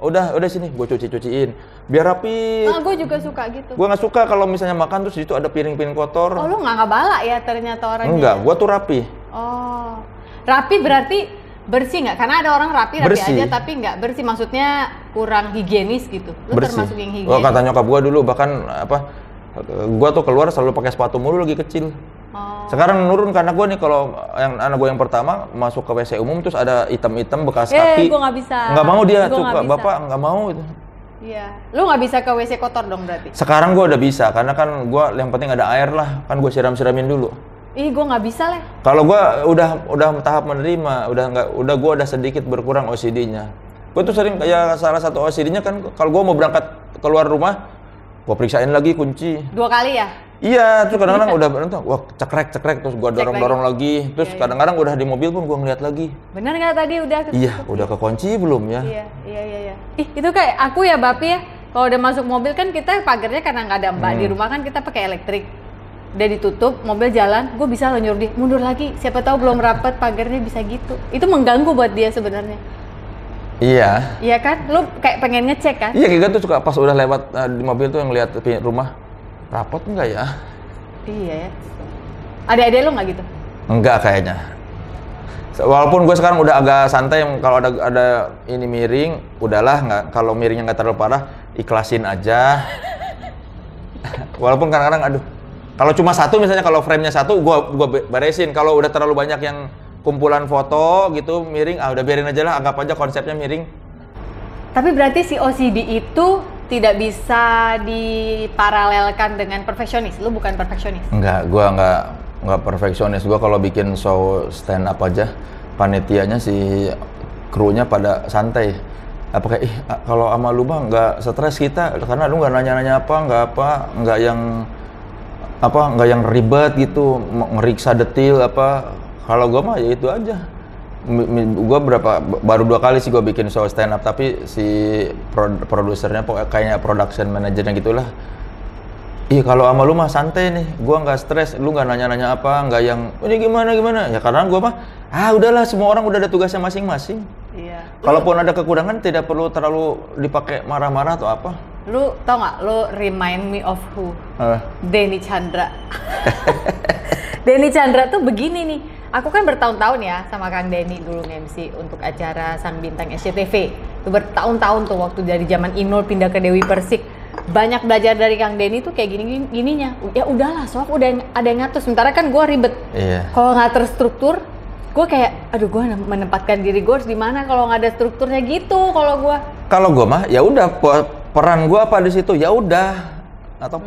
udah sini, gue cuciin, biar rapi. Nah, gue juga suka gitu. Gue nggak suka kalau misalnya makan terus di situ ada piring-piring kotor. Oh, lu nggak balak ya ternyata orangnya? Enggak, gue tuh rapi. Oh, rapi berarti bersih nggak? Karena ada orang rapi Bersih. aja tapi nggak bersih, maksudnya kurang higienis gitu. Lu Bersih. termasuk yang higienis. Oh, kata nyokap gue dulu bahkan gue tuh keluar selalu pakai sepatu mulu lagi kecil. Oh. Sekarang nurun karena gue nih kalau yang anak gue yang pertama masuk ke WC umum terus ada hitam-hitam bekas kaki. Gue nggak bisa. Nggak mau dia, Gua nggak suka bisa. bapak nggak mau itu. Iya. Lu nggak bisa ke WC kotor dong berarti? Sekarang gue udah bisa karena kan gue yang penting ada air lah, kan gue siram-siramin dulu. Ih, gue nggak bisa lah. Kalau gue udah tahap menerima, gue udah sedikit berkurang OCD-nya. Gue tuh sering kayak salah satu OCD-nya kan kalau gue mau berangkat keluar rumah, gue periksain lagi kunci. 2 kali ya? Iya, terus kadang-kadang udah berhenti, wah cekrek terus gue dorong lagi, terus Iya. kadang-kadang udah di mobil pun gue ngeliat lagi. Bener nggak tadi udah? Iya, udah kekunci belum ya? Iya. Ih, itu kayak aku ya, Bapi ya. Kalau udah masuk mobil kan kita pagarnya karena nggak ada mbak di rumah kan kita pakai elektrik. Udah ditutup, mobil jalan, gue bisa nyuruh dia mundur lagi. Siapa tahu belum rapet pagarnya bisa gitu. Itu mengganggu buat dia sebenarnya. Iya. Iya kan? Lu kayak pengen ngecek kan? Iya, kayak gitu suka pas udah lewat di mobil tuh yang lihat rumah rapot enggak ya? Iya ya. Adik-adik lu nggak gitu? Enggak kayaknya. Walaupun gue sekarang udah agak santai, kalau ada ini miring, udahlah nggak, kalau miringnya nggak terlalu parah, ikhlasin aja. Walaupun kadang-kadang aduh, kalau cuma satu misalnya kalau frame-nya satu, gua beresin. Kalau udah terlalu banyak yang kumpulan foto gitu miring, udah biarin aja lah, anggap aja konsepnya miring. Tapi berarti si OCD itu tidak bisa diparalelkan dengan perfeksionis. Lu bukan perfeksionis. Enggak, gua nggak perfeksionis. Gua kalau bikin show stand up aja, panitianya si krunya pada santai. Apa kayak kalau sama lu bang nggak stres kita karena lu nggak nanya-nanya nggak yang ribet gitu, ngeriksa detil apa. Kalau gua mah ya itu aja. Gue baru 2 kali sih gue bikin show stand up, tapi si produsernya kayaknya production manajernya gitulah. Ih kalau sama lu mah santai nih, gue nggak stres, lu nggak nanya-nanya apa, nggak yang ini gimana ya karena gue mah udahlah semua orang udah ada tugasnya masing-masing. Iya. Kalaupun ada kekurangan tidak perlu terlalu dipakai marah-marah atau apa. Lu tau nggak? Lu remind me of who? Denny Chandra. Denny Chandra tuh begini nih. aku kan bertahun-tahun ya sama Kang Denny dulu nge-MC untuk acara Sang Bintang SCTV. Itu bertahun-tahun tuh waktu dari zaman Inul pindah ke Dewi Persik. Banyak belajar dari Kang Denny tuh kayak gininya. Ya udahlah, soal udah ada yang ngatur. Sementara kan gue ribet. Iya. Kalau nggak terstruktur, gue kayak, aduh gue menempatkan diri gue harus di mana kalau nggak ada strukturnya gitu. Kalau gue mah ya udah peran gue apa di situ ya udah, atau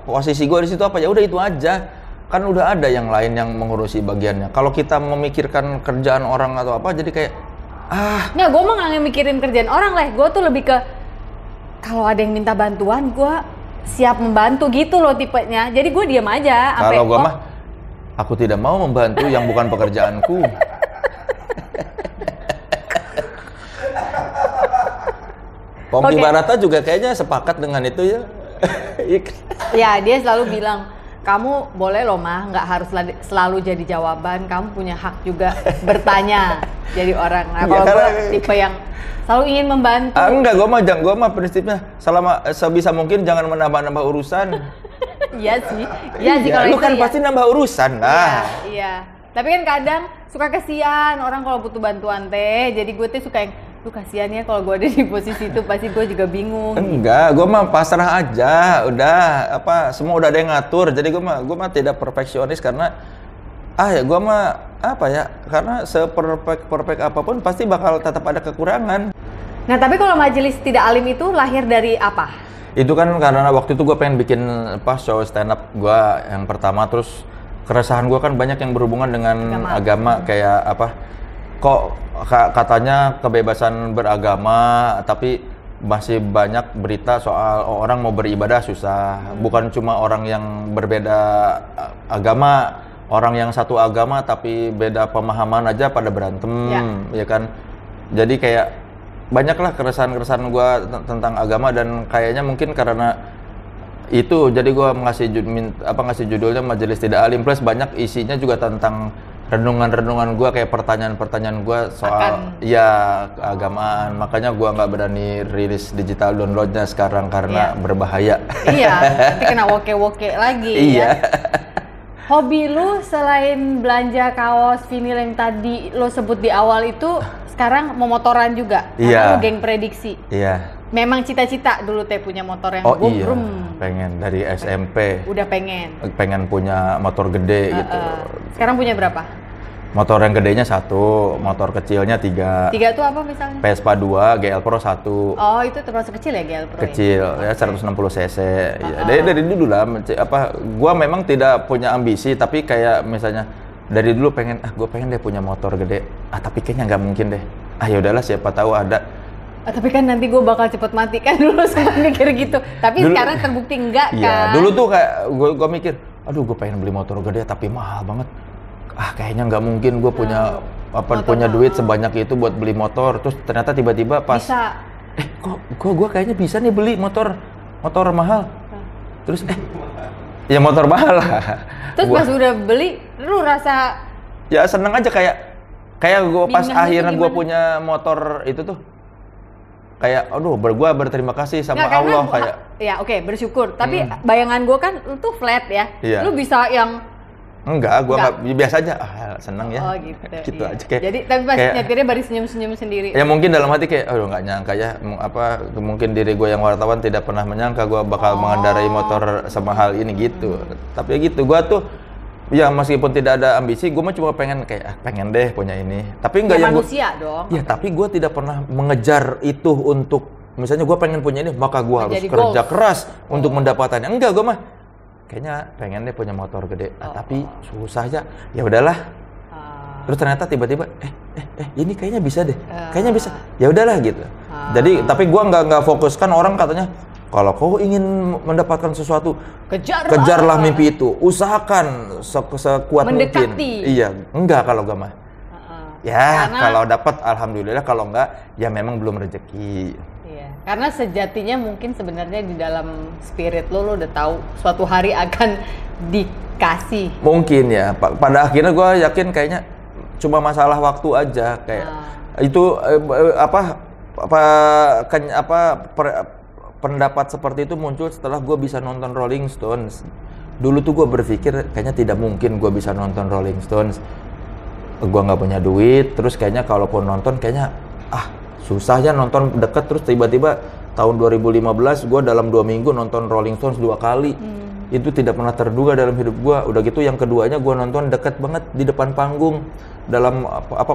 posisi gue di situ apa ya udah itu aja. Kan udah ada yang lain yang mengurusi bagiannya. Kalau kita memikirkan kerjaan orang atau apa, jadi kayak nggak, gue mah nggak mikirin kerjaan orang lah. Gue tuh lebih ke kalau ada yang minta bantuan, gue siap membantu gitu loh tipenya. Jadi gue diam aja. Kalau gue mah, aku tidak mau membantu yang bukan pekerjaanku. Ponky Barata juga kayaknya sepakat dengan itu ya. Ya, dia selalu bilang, kamu boleh loh mah, nggak harus selalu jadi jawaban, kamu punya hak juga bertanya jadi orang. Nah, kalau gue tipe yang selalu ingin membantu. Enggak, gue mah prinsipnya selama sebisa mungkin jangan menambah-nambah urusan. Iya sih kalau lu itu kan ya. pasti nambah urusan lah. Iya. Tapi kan kadang suka kesian orang kalau butuh bantuan teh. Jadi gue tuh suka yang, lu kasihan ya kalau gue ada di posisi itu, pasti gue juga bingung. Enggak, gue mah pasrah aja, udah semua udah ada yang ngatur. Jadi gue mah tidak perfeksionis karena ya gue mah karena seperfect apapun pasti bakal tetap ada kekurangan. Nah tapi kalau majelis tidak alim itu lahir dari apa? Itu kan karena waktu itu gue pengen bikin show stand up gue yang pertama, terus keresahan gue kan banyak yang berhubungan dengan agama kayak kok katanya kebebasan beragama, tapi masih banyak berita soal orang mau beribadah susah. Bukan cuma orang yang berbeda agama, orang yang satu agama tapi beda pemahaman aja pada berantem, ya kan. Jadi kayak banyaklah keresahan-keresahan gue tentang agama, dan kayaknya mungkin karena itu jadi gue ngasih judulnya Majelis Tidak Alim, plus banyak isinya juga tentang renungan-renungan gue, kayak pertanyaan-pertanyaan gue soal keagamaan. Makanya gue nggak berani rilis digital downloadnya sekarang karena berbahaya. Iya, nanti kena woke-woke lagi. Iya. Ya. Hobi lu selain belanja kaos vinil yang tadi lo sebut di awal itu, sekarang mau motoran juga? Karena lu geng prediksi. Iya. Memang cita-cita dulu teh punya motor yang pengen dari SMP. Udah pengen punya motor gede gitu. Sekarang punya berapa? Motor yang gedenya 1, motor kecilnya 3. 3 tuh apa misalnya? Vespa 2, GL Pro 1. Oh, itu termasuk kecil ya GL Pro? Kecil, ya 160 cc. Ya, dari dulu lah, gua memang tidak punya ambisi, tapi kayak misalnya dari dulu gue pengen deh punya motor gede. Tapi kayaknya nggak mungkin deh. Ya udahlah, siapa tahu ada. Tapi kan nanti gue bakal cepet mati kan, dulu sempat mikir gitu. Tapi dulu, sekarang terbukti enggak kan? Iya, dulu tuh kayak gue mikir, aduh gue pengen beli motor gede tapi mahal banget. Kayaknya nggak mungkin gue punya punya duit sebanyak itu buat beli motor. Terus ternyata tiba-tiba pas bisa. Kok gue kayaknya bisa nih beli motor mahal. Terus ya motor mahal lah. Terus pas udah beli, lu rasa ya seneng aja, kayak gue pas akhirnya gue punya motor itu tuh kayak gue berterima kasih sama Allah kayak. Ya oke, bersyukur. Tapi bayangan gue kan lu tuh flat ya. Iya. Lu bisa yang enggak, gue nggak, biasa aja. Seneng ya. Oh gitu. Gitu iya. aja kayak. Jadi tapi pas nyetirnya baru senyum-senyum sendiri. Ya mungkin dalam hati kayak, nggak nyangka ya. Mungkin diri gue yang wartawan tidak pernah menyangka gue bakal mengendarai motor semahal ini gitu. Tapi gitu, gue tuh ya meskipun tidak ada ambisi, gue mah cuma pengen deh punya ini. Tapi enggak yang manusia dong. Ya, tapi gue tidak pernah mengejar itu untuk misalnya gue pengen punya ini, maka gue harus kerja keras untuk mendapatkannya. Enggak, gue mah kayaknya pengen deh punya motor gede. Tapi susah aja. Ya udahlah. Terus ternyata tiba-tiba ini kayaknya bisa deh. Kayaknya bisa. Ya udahlah gitu. Jadi tapi gue nggak fokuskan orang katanya, kalau kau ingin mendapatkan sesuatu, kejarlah mimpi itu, usahakan sekuat mungkin. Iya, enggak kalau gak mah. Ya, kalau dapat alhamdulillah, kalau enggak ya memang belum rezeki. Iya, karena sejatinya mungkin sebenarnya di dalam spirit lo udah tahu suatu hari akan dikasih. Mungkin ya, pada akhirnya gue yakin kayaknya cuma masalah waktu aja kayak itu pendapat seperti itu muncul setelah gue bisa nonton Rolling Stones. Dulu tuh gue berpikir kayaknya tidak mungkin gue bisa nonton Rolling Stones. Gue nggak punya duit, terus kayaknya kalaupun nonton kayaknya susah ya nonton deket. Terus tiba-tiba tahun 2015 gue dalam 2 minggu nonton Rolling Stones 2 kali. Itu tidak pernah terduga dalam hidup gue. Udah gitu yang keduanya gue nonton deket banget di depan panggung dalam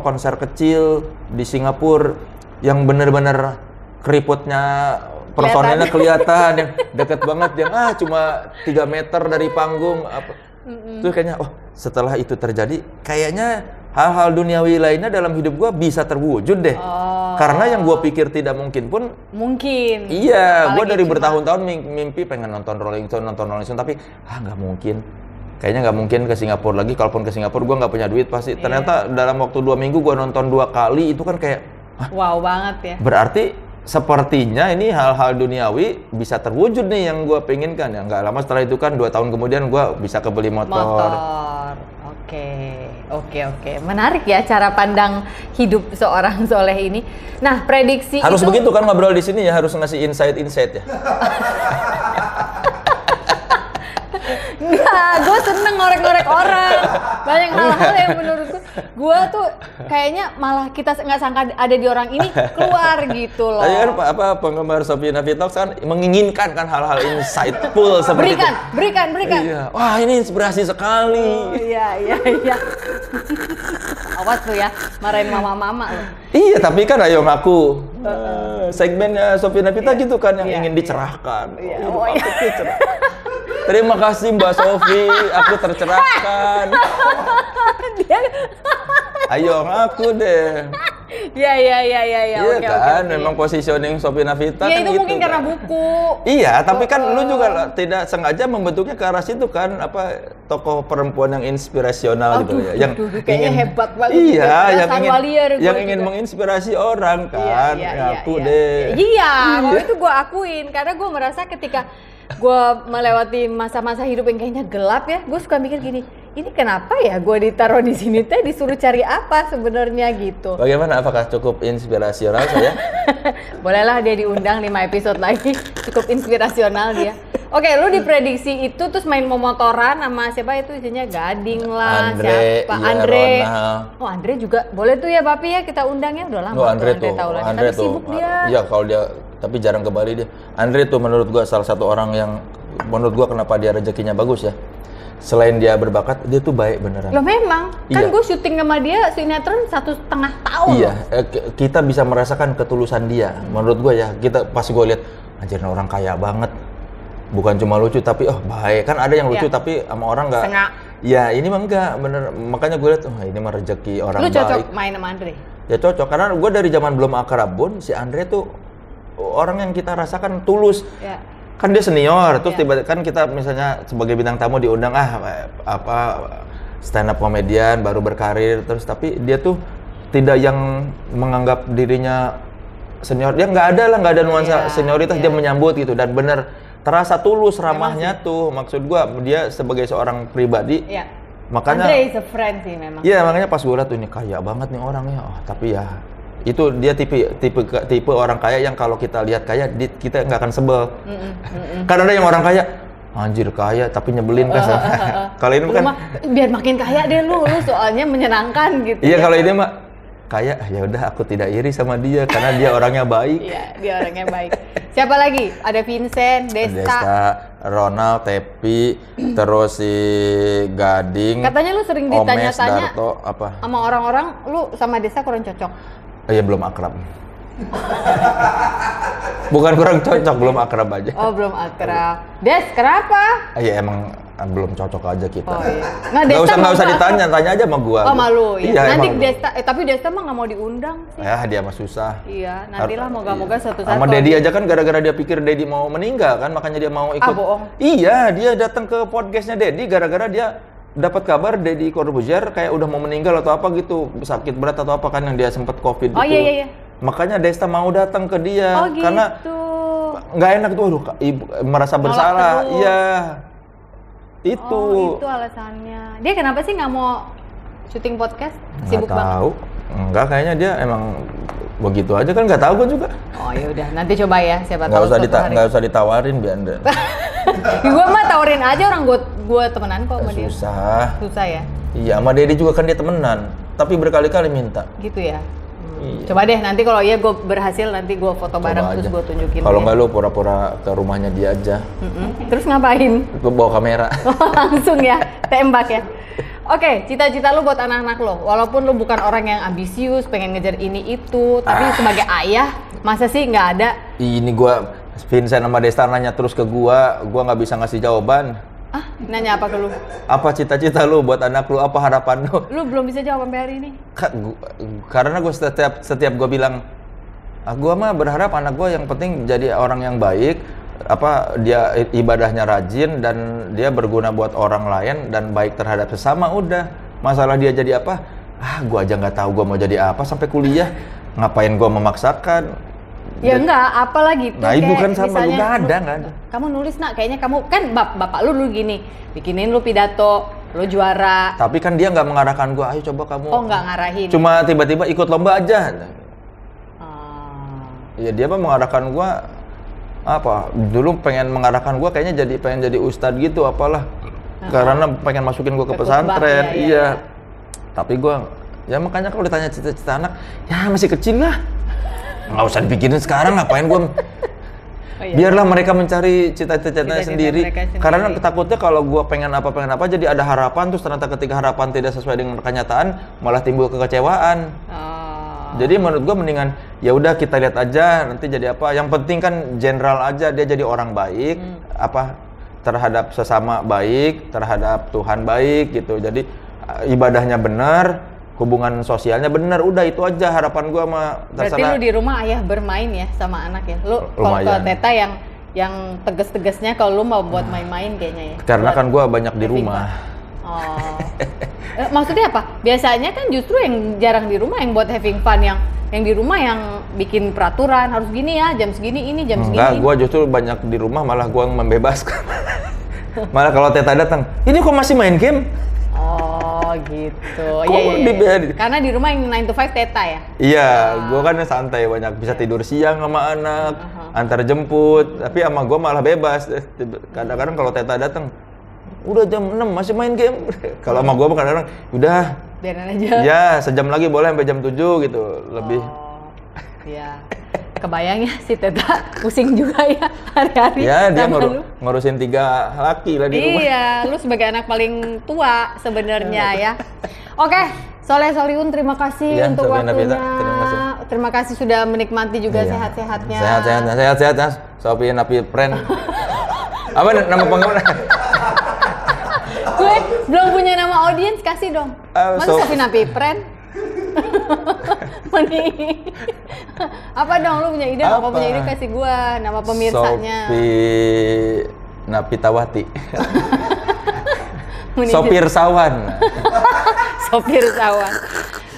konser kecil di Singapura yang bener-bener keriputnya personelnya kelihatan yang deket banget yang cuma 3 meter dari panggung Itu kayaknya setelah itu terjadi kayaknya hal-hal duniawi lainnya dalam hidup gua bisa terwujud deh. Karena yang gua pikir tidak mungkin pun mungkin. Iya, gua dari bertahun-tahun mimpi pengen nonton Rolling Stone, tapi nggak mungkin. Kayaknya nggak mungkin ke Singapura lagi. Kalaupun ke Singapura gua nggak punya duit pasti. Ternyata dalam waktu 2 minggu gua nonton 2 kali itu kan kayak wow banget ya. Berarti sepertinya ini hal-hal duniawi bisa terwujud nih yang gue penginkan. Ya nggak lama setelah itu kan 2 tahun kemudian gue bisa kebeli motor. Oke. Menarik ya cara pandang hidup seorang Soleh ini. Nah, prediksi harus itu begitu kan ngobrol di sini ya, harus ngasih insight ya. Enggak, gue seneng ngorek-ngorek orang. Banyak hal-hal yang menurutku gue tuh kayaknya malah kita nggak sangka ada di orang ini keluar gitu loh. Tadi kan penggemar Shopee Navi Talks kan menginginkan kan hal-hal insightful seperti itu. Berikan. Iya. Wah, ini inspirasi sekali. Oh, iya. Awas tuh ya, marahin mama-mama loh. Iya, tapi kan ayo ngaku. Segmennya Shopee Navi Talks gitu kan yang ingin dicerahkan. Iya. Terima kasih Mbak Sofi, aku tercerahkan. Ayo ngaku deh. Iya. Iya kan, memang positioning Shopee Navita kan gitu. Iya, itu mungkin karena buku. Iya, tapi kan lu juga tidak sengaja membentuknya ke arah situ kan, tokoh perempuan yang inspirasional gitu ya. Yang kayaknya hebat banget. Iya, yang ingin menginspirasi orang kan. Aku deh. Iya, waktu itu gue akuin karena gue merasa ketika gue melewati masa-masa hidup yang kayaknya gelap ya, gue suka mikir gini, ini kenapa ya gue ditaruh di sini teh, disuruh cari apa sebenarnya gitu. Bagaimana, apakah cukup inspirasional saya? Bolehlah dia diundang 5 episode lagi, cukup inspirasional dia. Oke, lu diprediksi itu terus main motoran sama siapa itu isinya Gading lah, Andre, siapa? iya, Andre. Ronald. Oh, Andre juga boleh tuh ya Papi ya kita undang ya, udah lama tuh Andre tahu lah. Andre tapi tuh, sibuk dia. Iya kalau dia, tapi jarang ke Bali dia. Andre tuh menurut gua salah satu orang yang menurut gua kenapa dia rezekinya bagus ya. Selain dia berbakat, dia tuh baik beneran. Loh memang, kan iya. gue syuting sama dia sinetron 1,5 tahun. Iya, kita bisa merasakan ketulusan dia. Menurut gue ya, kita pas gue lihat, anjir orang kaya banget. Bukan cuma lucu, tapi baik. Kan ada yang lucu, tapi sama orang nggak. Sengak. Ya ini mah enggak, bener. Makanya gue lihat, ini mah rezeki orang baik. Lu cocok main sama Andre? Ya cocok, karena gue dari zaman belum akrab pun, si Andre tuh orang yang kita rasakan tulus. Ya. Kan dia senior, terus tiba-tiba kan kita misalnya sebagai bintang tamu diundang stand up komedian baru berkarir, terus tapi dia tuh tidak yang menganggap dirinya senior, dia nggak ada nuansa senioritas, dia menyambut gitu dan bener terasa tulus ramahnya tuh. Maksud gua dia sebagai seorang pribadi, makanya Andre is a friend sih memang. Iya, makanya pas gua lihat tuh ini kaya banget nih orangnya, tapi ya itu dia tipe orang kaya yang kalau kita lihat kaya kita nggak akan sebel. Kan ada yang orang kaya anjir kaya tapi nyebelin kan. Kalau ini kan biar makin kaya deh lu soalnya menyenangkan gitu. Iya, kalau ini mah kaya ya udah aku tidak iri sama dia karena dia orangnya baik. Iya, dia orangnya baik. Siapa lagi? Ada Vincent, Desta, Ronald, Tepi, terus si Gading. Katanya lu sering ditanya-tanya apa? Sama orang-orang lu sama Desta kurang cocok. Iya, belum akrab. Bukan kurang cocok, belum akrab aja. Oh, belum akrab. Des, kenapa? Iya, emang belum cocok aja kita. Oh, iya. Nah, Desta nggak usah ditanya, tanya aja sama gua. Oh, malu. Iya, nanti Desta, tapi Desta mah nggak mau diundang sih. Ya, dia mah susah. Iya, nantilah moga-moga suatu saat. Sama Dedi aja kan gara-gara dia pikir Dedi mau meninggal kan, makanya dia mau ikut. Bohong. Iya, dia datang ke podcastnya Dedi gara-gara dia dapat kabar Deddy Corbuzier kayak udah mau meninggal atau apa gitu, sakit berat atau apa kan yang dia sempat COVID gitu. Oh iya. Makanya Desta mau datang ke dia karena gitu. Nggak enak tuh, ibu merasa bersalah. Iya. Itu. Oh, itu alasannya. Dia kenapa sih nggak mau syuting podcast? Sibuk banget. Tahu. Enggak, kayaknya dia emang begitu aja kan, nggak tahu gue juga. Oh ya udah, nanti coba ya, siapa tahu. Nggak usah ditawarin Bianda. Gue mah tawarin aja orang gue temenan kok sama dia. Susah ya? Iya, sama Dedi juga kan dia temenan, tapi berkali-kali minta. Gitu ya? Iya. Coba deh nanti kalau iya gue berhasil nanti gue foto bareng terus gue tunjukin. Kalau nggak lu pura-pura ke rumahnya dia aja. Terus ngapain? Gue bawa kamera. Langsung ya, tembak ya. Oke, cita-cita lu buat anak-anak lo, walaupun lu bukan orang yang ambisius, pengen ngejar ini itu, tapi sebagai ayah, masa sih nggak ada? Ini gua Vincent sama Desta nanya terus ke gua nggak bisa ngasih jawaban. Nanya apa ke lu? Apa cita-cita lu buat anak lu? Apa harapan lu? Lu belum bisa jawab sampai hari ini? Karena gua setiap gua bilang, gua mah berharap anak gua yang penting jadi orang yang baik, dia ibadahnya rajin dan dia berguna buat orang lain dan baik terhadap sesama. Udah, masalah dia jadi apa, gua aja nggak tahu gua mau jadi apa sampai kuliah, ngapain gua memaksakan. Ya enggak, apalagi tuh nah ibu kan kayak sama lu nggak ada. Kamu nulis nak, kayaknya kamu kan bapak lu dulu gini, bikinin lu pidato, lu juara. Tapi kan dia nggak mengarahkan gua, ayo coba kamu. Oh, nggak ngarahin. Cuma tiba-tiba ikut lomba aja. Ya dia mah mengarahkan gua dulu pengen mengarahkan gua kayaknya pengen jadi ustadz gitu apalah. Karena pengen masukin gua ke pesantren. Iya. Tapi gua ya makanya kalau ditanya cita-cita anak, ya masih kecil lah. Nggak usah dibikinin sekarang, ngapain gua. Biarlah mereka mencari cita-citanya sendiri. Karena takutnya kalau gua pengen apa jadi ada harapan, terus ternyata ketika harapan tidak sesuai dengan kenyataan malah timbul kekecewaan. Jadi menurut gue mendingan ya udah kita lihat aja nanti jadi apa. Yang penting kan general aja dia jadi orang baik, terhadap sesama baik, terhadap Tuhan baik gitu. Jadi ibadahnya benar, hubungan sosialnya benar. Udah itu aja harapan gue sama. Berarti lu di rumah ayah bermain ya sama anak ya. Lu kalau ke Teta yang tegas-tegasnya kalau lu mau buat main-main kayaknya ya. Karena kan gue banyak di rumah. Maksudnya apa? Biasanya kan justru yang jarang di rumah yang buat having fun, yang di rumah yang bikin peraturan harus gini ya, jam segini ini, jam segini. Enggak, gue justru banyak di rumah malah gue membebaskan. Malah kalau Teta datang, ini kok masih main game? Oh gitu. Iya. Karena di rumah yang 9 to 5 Teta ya? Iya, gue kan santai banyak, bisa tidur siang sama anak, antar jemput. Tapi sama gue malah bebas. Kadang-kadang kalau Teta datang, udah jam 6 masih main game. Kalau sama gue kadang-kadang udah biarin aja. Ya, sejam lagi boleh sampai jam 7 gitu, lebih. Iya. Kebayang ya si Teta pusing juga ya hari-hari. Ya, dia ngurusin 3 laki lah di rumah. Iya, lu sebagai anak paling tua sebenarnya ya. Oke, Soleh Solihun terima kasih untuk waktunya. Terima kasih sudah menikmati juga sehat-sehatnya. Sehat-sehat. Sopi Napi Friend. Apa nama penggemar? Gue belum punya nama audiens, kasih dong. Masa Safina Pipren? Apa dong, lu punya ide? Apa punya ide kasih gue nama pemirsanya. Sopi Napitawati. Sopir Sawan. Sopir Sawan.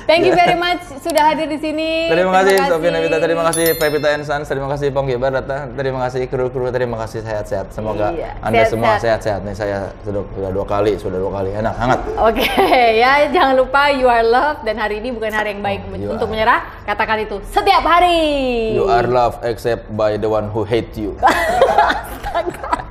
Thank you very much sudah hadir di sini. Terima kasih Sofi Nabita, terima kasih Pepita and Sons, terima kasih Pong Gebar Data, terima kasih kru-kru, terima kasih sehat-sehat. Semoga Anda semua sehat-sehat. Nih saya sudah 2 kali enak hangat. Oke, ya jangan lupa you are loved dan hari ini bukan hari yang baik untuk menyerah. Katakan itu setiap hari. You are loved except by the one who hate you. Astaga.